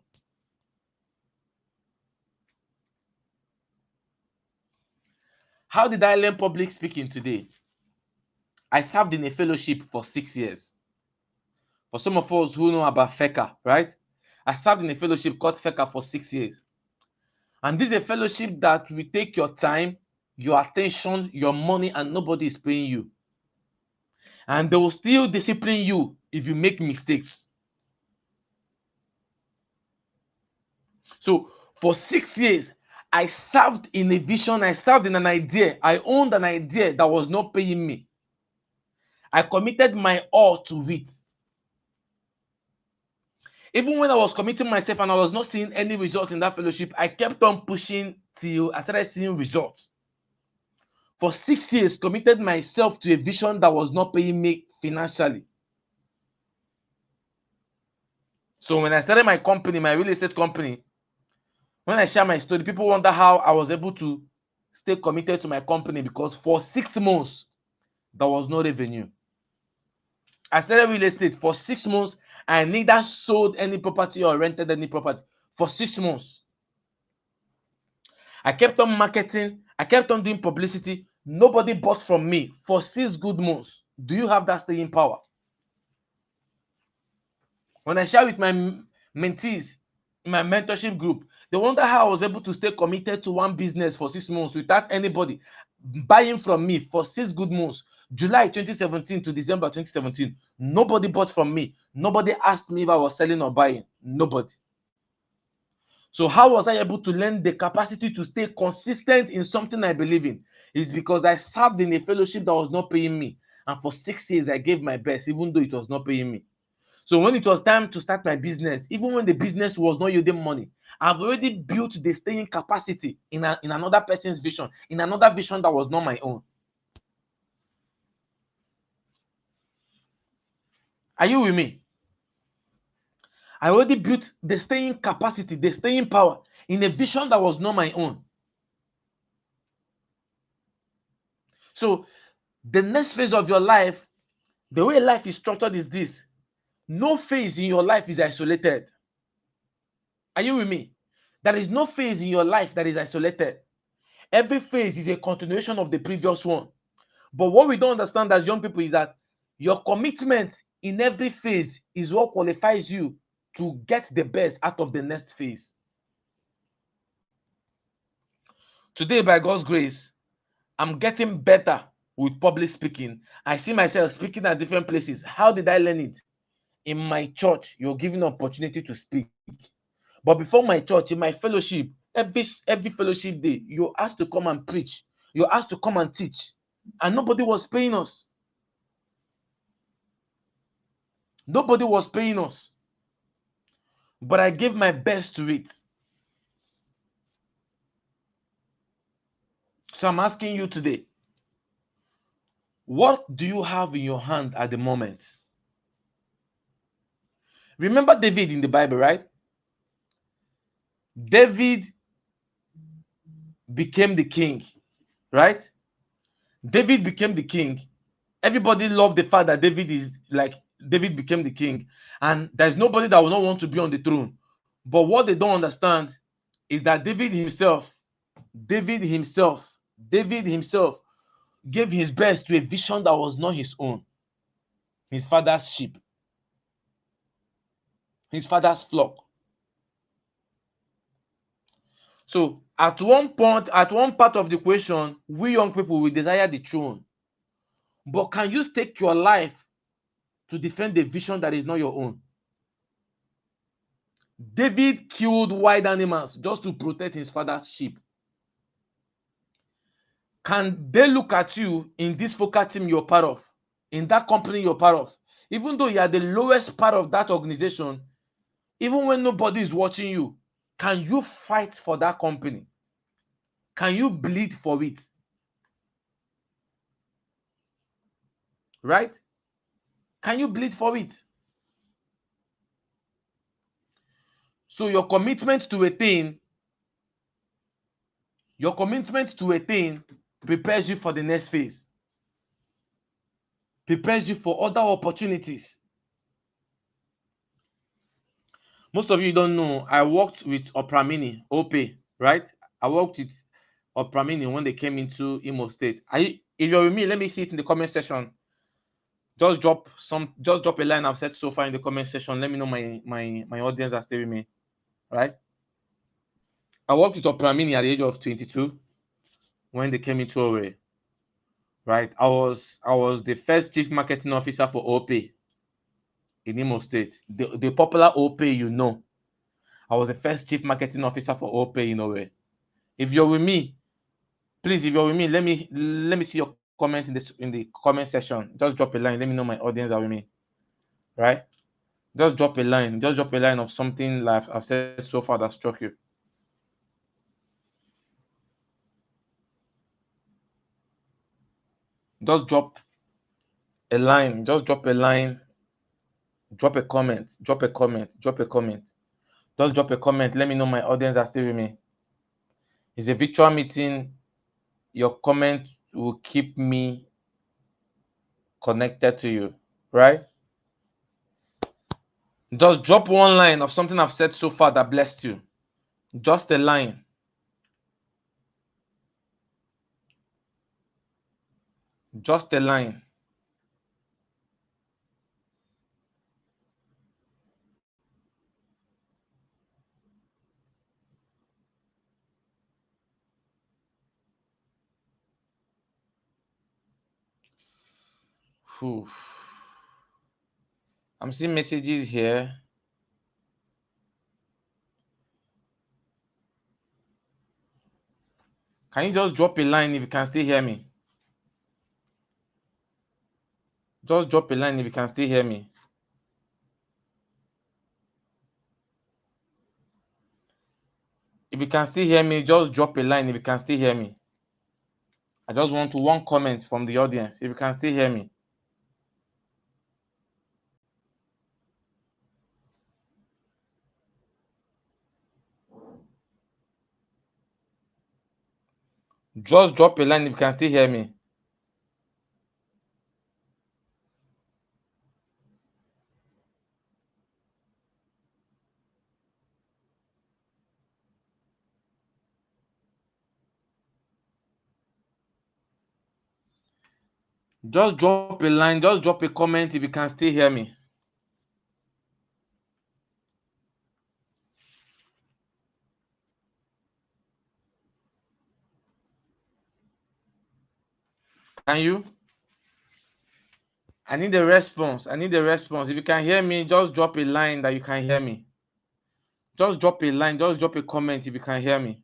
How did I learn public speaking today? I served in a fellowship for 6 years. For some of us who know about FECA, right? I served in a fellowship called FECA for 6 years. And this is a fellowship that will take your time, your attention, your money, and nobody is paying you. And they will still discipline you if you make mistakes. So for 6 years, I served in a vision, I served in an idea, I owned an idea that was not paying me. I committed my all to it. Even when I was committing myself and I was not seeing any result in that fellowship, I kept on pushing till I started seeing results. For 6 years, committed myself to a vision that was not paying me financially. So when I started my company, my real estate company, when I share my story, people wonder how I was able to stay committed to my company, because for 6 months, there was no revenue. I started real estate for 6 months. I neither sold any property or rented any property for 6 months. I kept on marketing. I kept on doing publicity. Nobody bought from me for 6 good months. Do you have that staying power? When I share with my mentees in my mentorship group, they wonder how I was able to stay committed to one business for 6 months without anybody buying from me for 6 good months. July 2017 to December 2017, nobody bought from me. Nobody asked me if I was selling or buying. Nobody. So how was I able to learn the capacity to stay consistent in something I believe in? It's because I served in a fellowship that was not paying me. And for 6 years, I gave my best, even though it was not paying me. So when it was time to start my business, even when the business was not yielding money, I've already built the staying capacity in another person's vision, in another vision that was not my own. Are you with me? I already built the staying capacity, the staying power in a vision that was not my own. So the next phase of your life, the way life is structured is this. No phase in your life is isolated. Are you with me? There is no phase in your life that is isolated. Every phase is a continuation of the previous one. But what we don't understand as young people is that your commitment in every phase is what qualifies you to get the best out of the next phase. Today, by God's grace, I'm getting better with public speaking. I see myself speaking at different places. How did I learn it? In my church, you're given an opportunity to speak. But before my church, in my fellowship, every fellowship day, you're asked to come and preach. You're asked to come and teach. And nobody was paying us. Nobody was paying us. But I gave my best to it. So I'm asking you today, what do you have in your hand at the moment? Remember David in the Bible, right? David became the king, right? David became the king. Everybody loved the fact that David became the king, and there's nobody that will not want to be on the throne. But what they don't understand is that David himself, David himself gave his best to a vision that was not his own, his father's sheep, his father's flock. So at one point, at one part of the equation, we young people will desire the throne. But can you stake your life to defend the vision that is not your own? David killed wild animals just to protect his father's sheep. Can they look at you in this focal team you're part of, in that company you're part of, even though you are the lowest part of that organization, even when nobody is watching you, can you fight for that company? Can you bleed for it? Right? Can you bleed for it? So your commitment to a thing prepares you for the next phase, prepares you for other opportunities. Most of you don't know, I worked with Oprah Mini, OP, right? I worked with of Pramini when they came into Imo State. If you're with me, let me see it in the comment section. Just drop a line I've said so far in the comment section. Let me know my audience are still with me. Right? I worked with Pramini at the age of 22 when they came into Owerri. Right? I was the first chief marketing officer for OPE in Imo State. The popular OPE, I was the first chief marketing officer for OPE in Owerri. If you're with me, please, if you're with me, let me see your comment in the comment section. Just drop a line. Let me know my audience are with me. Right? Just drop a line. Just drop a line of something like I've said so far that struck you. Just drop a line. Just drop a line. Drop a comment. Drop a comment. Drop a comment. Just drop a comment. Let me know my audience are still with me. It's a virtual meeting. Your comment will keep me connected to you. Right? Just drop one line of something I've said so far that blessed you. Just a line. Just a line. Whew. I'm seeing messages here. Can you just drop a line if you can still hear me? Just drop a line if you can still hear me. If you can still hear me, just drop a line if you can still hear me. I just want one comment from the audience if you can still hear me. Just drop a line if you can still hear me. Just drop a line, just drop a comment if you can still hear me. Can you? I need a response. I need a response. If you can hear me, just drop a line that you can hear me. Just drop a line, just drop a comment if you can hear me.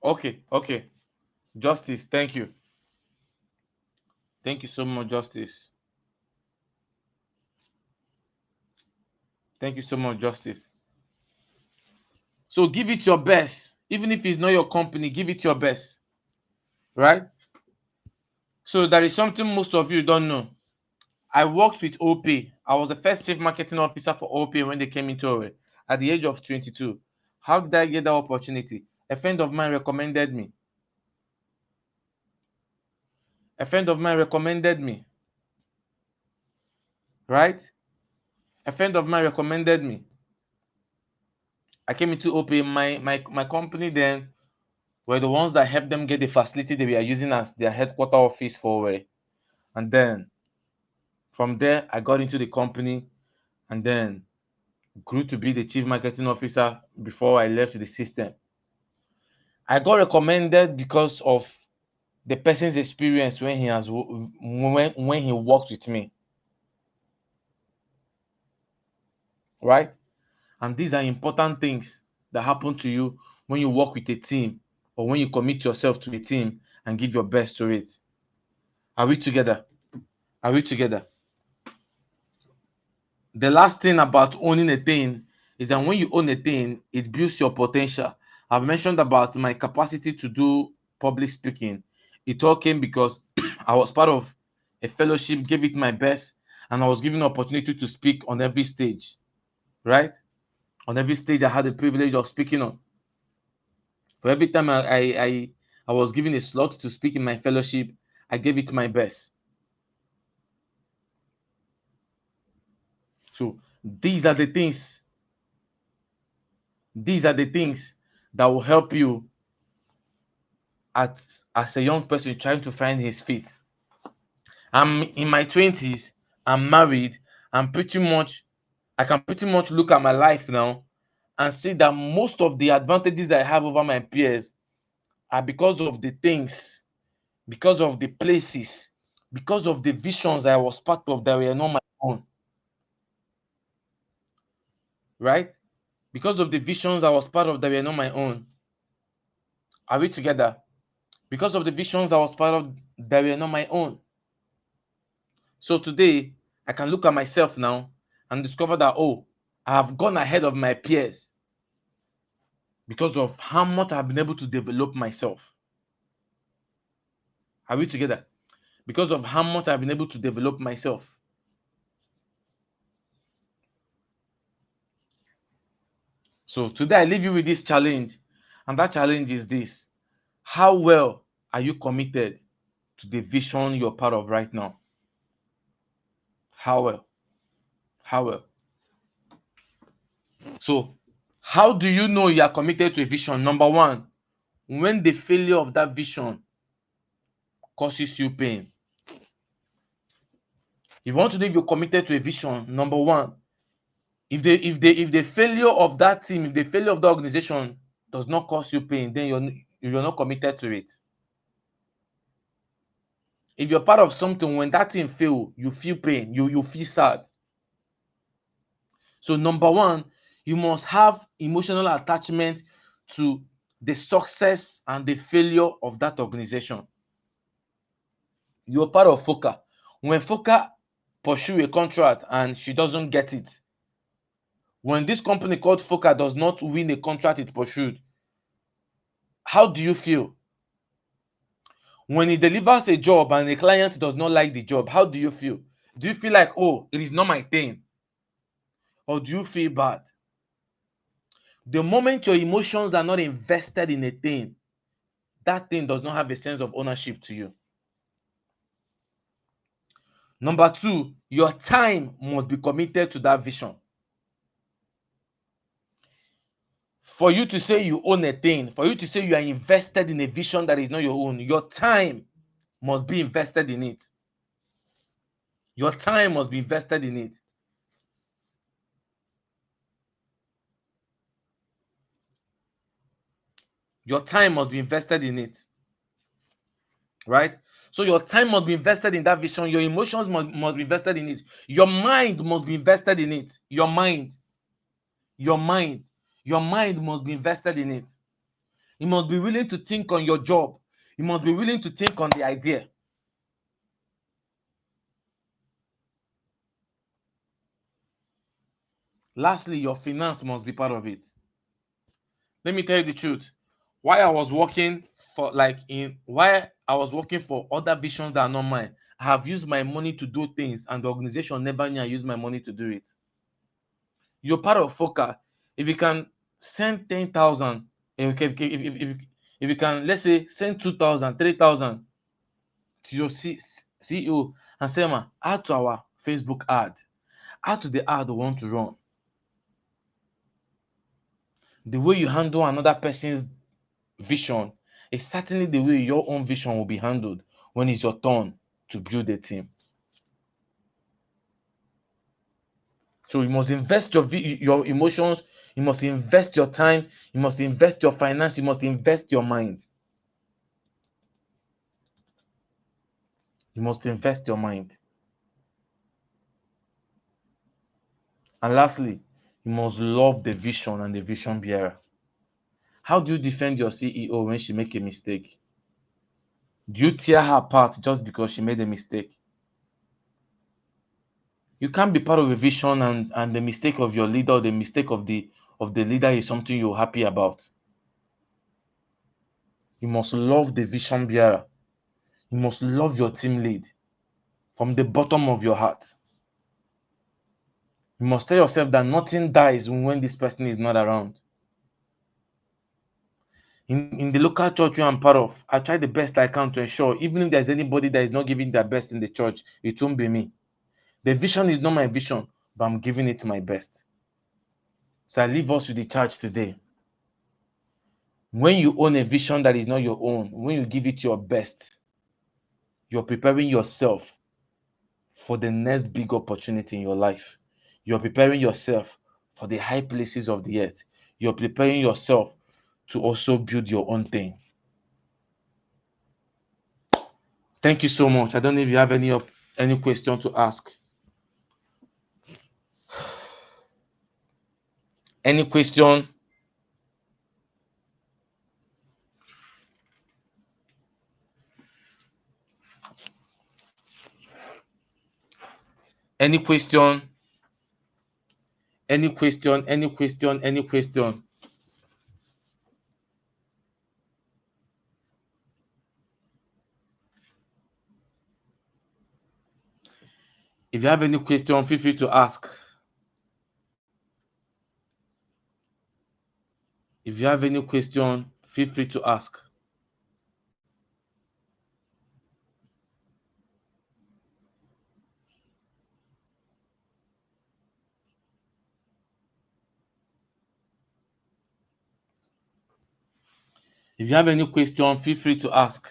Okay. Justice, thank you. Thank you so much, Justice. Thank you so much, Justice. So give it your best. Even if it's not your company, give it your best. Right? So there is something most of you don't know. I worked with OP. I was the first chief marketing officer for OP when they came into Owerri at the age of 22. How did I get that opportunity? A friend of mine recommended me. A friend of mine recommended me. Right? A friend of mine recommended me. I came into OP. My company then were the ones that helped them get the facility they were using as their headquarter office for Owerri. And then from there, I got into the company and then grew to be the chief marketing officer before I left the system. I got recommended because of the person's experience when he worked with me, right? And these are important things that happen to you when you work with a team or when you commit yourself to a team and give your best to it. Are we together? Are we together? The last thing about owning a thing is that when you own a thing, it builds your potential. I've mentioned about my capacity to do public speaking. It all came because I was part of a fellowship, gave it my best, and I was given an opportunity to speak on every stage, right? On every stage, I had the privilege of speaking on. For every time I was given a slot to speak in my fellowship, I gave it my best. So These are the things, these are the things that will help you at as a young person trying to find his feet. I'm in my 20s, I'm married, I'm pretty much I can pretty much look at my life now and see that most of the advantages I have over my peers are because of the things, because of the places, because of the visions I was part of that were not my own, right? Because of the visions I was part of that were not my own. Are we together? Because of the visions I was part of that were not my own. So today, I can look at myself now and discover that, oh, I have gone ahead of my peers because of how much I've been able to develop myself. Are we together? Because of how much I've been able to develop myself. So today, I leave you with this challenge. And that challenge is this: how well are you committed to the vision you're part of right now? How well? How well? So, how do you know you are committed to a vision? Number one, when the failure of that vision causes you pain. If you want to know if you're committed to a vision, number one, if the failure of that team, if the failure of the organization does not cause you pain, then you're not committed to it. If you're part of something, when that thing fail, you feel pain, you feel sad. So number one, you must have emotional attachment to the success and the failure of that organization. You're part of FOCA. When FOCA pursue a contract and she doesn't get it, when this company called FOCA does not win a contract it pursued, how do you feel? When it delivers a job and the client does not like the job, how do you feel? Do you feel like, oh, it is not my thing? Or do you feel bad? The moment your emotions are not invested in a thing, that thing does not have a sense of ownership to you. Number two, your time must be committed to that vision. For you to say you own a thing, for you to say you are invested in a vision that is not your own, your time must be invested in it. Your time must be invested in it. Your time must be invested in it. Right? So your time must be invested in that vision. Your emotions must be invested in it. Your mind must be invested in it. Your mind. Your mind. Your mind must be invested in it. You must be willing to think on your job. You must be willing to think on the idea. Lastly, your finance must be part of it. Let me tell you the truth. Why I was working why I was working for other visions that are not mine, I have used my money to do things, and the organization never knew I used my money to do it. You're part of FOCA. If you can send 10,000, if you can, let's say, send 2,000, 3,000 to your CEO and say, man, add to our Facebook ad, add to the ad we want to run. The way you handle another person's vision is certainly the way your own vision will be handled when it's your turn to build a team. So you must invest your emotions, you must invest your time, you must invest your finance, you must invest your mind. You must invest your mind. And lastly, you must love the vision and the vision bearer. How do you defend your CEO when she make a mistake? Do you tear her apart just because she made a mistake? You can't be part of a vision and the mistake of your leader or the mistake of the leader is something you're happy about. You must love the vision bearer. You must love your team lead from the bottom of your heart. You must tell yourself that nothing dies when this person is not around. In the local church I'm part of, I try the best I can to ensure, even if there's anybody that is not giving their best in the church, it won't be me. The vision is not my vision, but I'm giving it my best. So I leave us with the charge today. When you own a vision that is not your own, when you give it your best, you're preparing yourself for the next big opportunity in your life. You're preparing yourself for the high places of the earth. You're preparing yourself to also build your own thing. Thank you so much. I don't know if you have any question to ask. Any question? Any question? Any question? Any question? Any question? If you have any question, feel free to ask. If you have any question, feel free to ask. If you have any question, feel free to ask.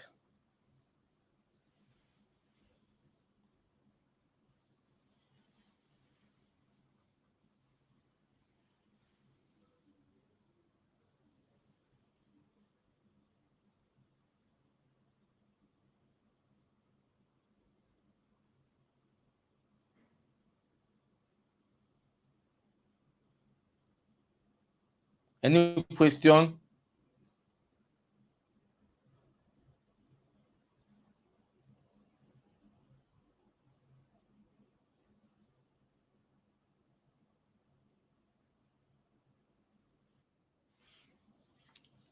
Any question?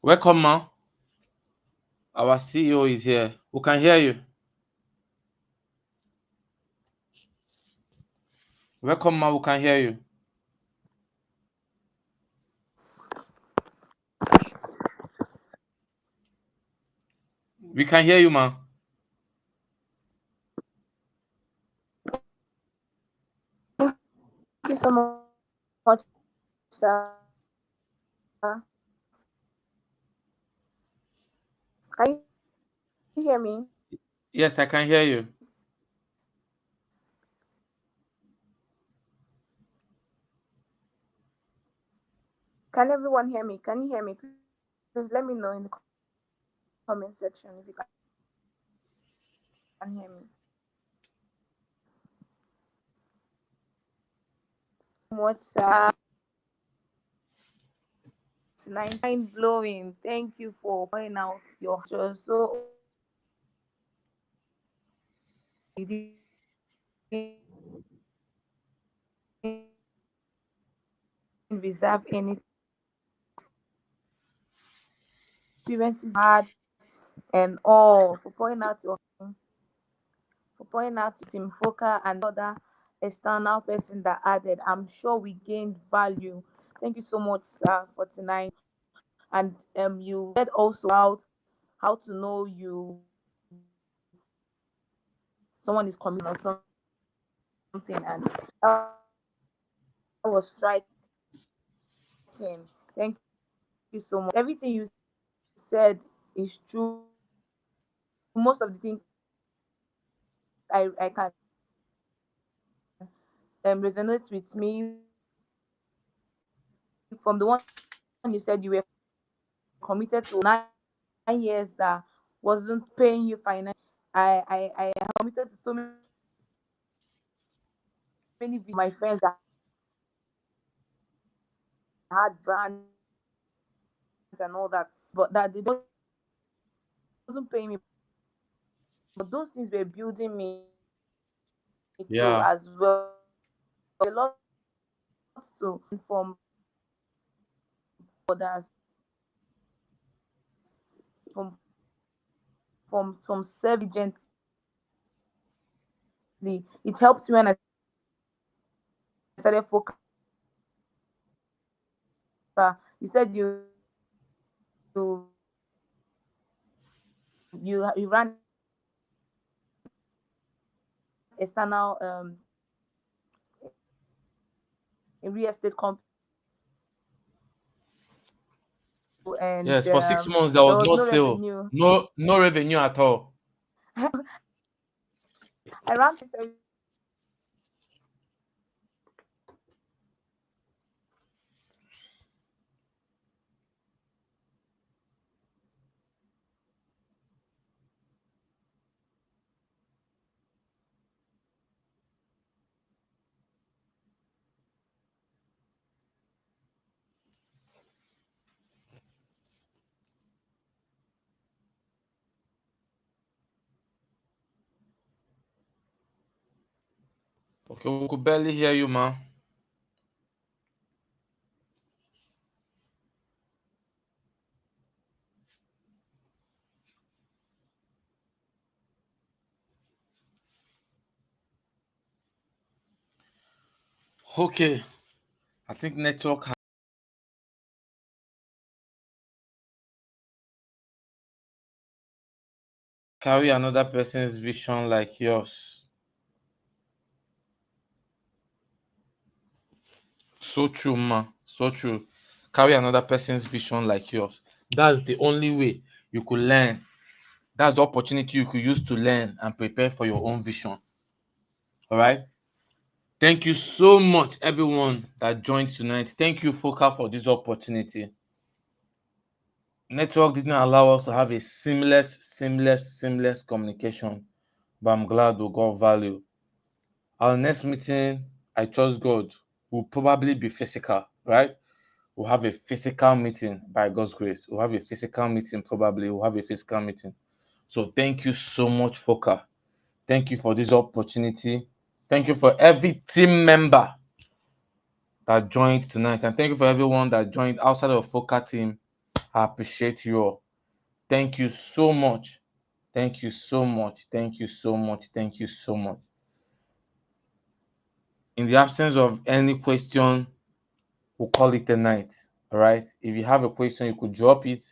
Welcome, ma. Our CEO is here. We can hear you. Welcome, ma. We can hear you. We can hear you, ma. Thank you so much, sir. Can you hear me? Yes, I can hear you. Can everyone hear me? Can you hear me? Please let me know in the comment section if you can hear me. Much, sir. Tonight, mind blowing. Thank you for pointing out your just so you didn't reserve any experiences hard and all for pointing out to Team Foka and other external person that added. I'm sure we gained value. Thank you so much, sir, for tonight. And you said also about how to know someone is coming or something, and that was striking. Thank you so much. Everything you said is true. Most of the things I can resonate with me from the one you said you were committed to 9 years that wasn't paying you financially. I am committed to so many my friends that had brands and all that, but that they wasn't paying me. But those things were building me too Yeah. as well. A lot to from others, from from serving gently. It helped me when I started focusing. You said you you ran external real estate company, and Yes, for 6 months there there was was no no sale, revenue. no revenue at all. I ran three services for that company, Okay, we could barely hear you, man. Okay, I think network carry another person's vision like yours. So true, ma. So true. Carry another person's vision like yours. That's the only way you could learn. That's the opportunity you could use to learn and prepare for your own vision. All right. Thank you so much, everyone that joined tonight. Thank you, Foka, for this opportunity. Network didn't allow us to have a seamless communication, but I'm glad we got value. Our next meeting, I trust God, will probably be physical, right? We'll have a physical meeting by God's grace. We'll have a physical meeting, probably. We'll have a physical meeting. So thank you so much, Foka. Thank you for this opportunity. Thank you for every team member that joined tonight. And thank you for everyone that joined outside of Foka team. I appreciate you all. Thank you so much. Thank you so much. Thank you so much. Thank you so much. In the absence of any question, we'll call it a night. All right. If you have a question, you could drop it.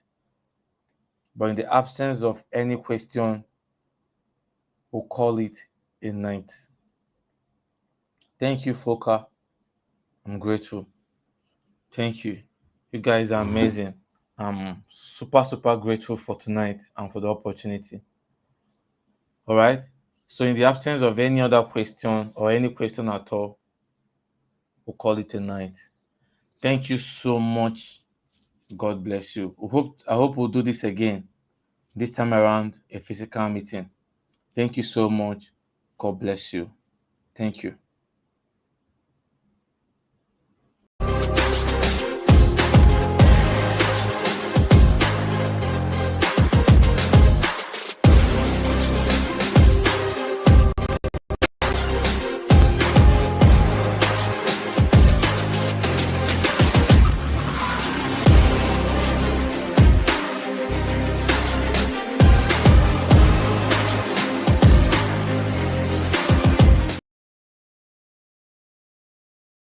But in the absence of any question, we'll call it a night. Thank you, Foka. I'm grateful. Thank you. You guys are amazing. I'm super grateful for tonight and for the opportunity. All right. So, in the absence of any other question or any question at all, we'll call it a night. Thank you so much. God bless you. I hope we'll do this again. This time around, a physical meeting. Thank you so much. God bless you. Thank you.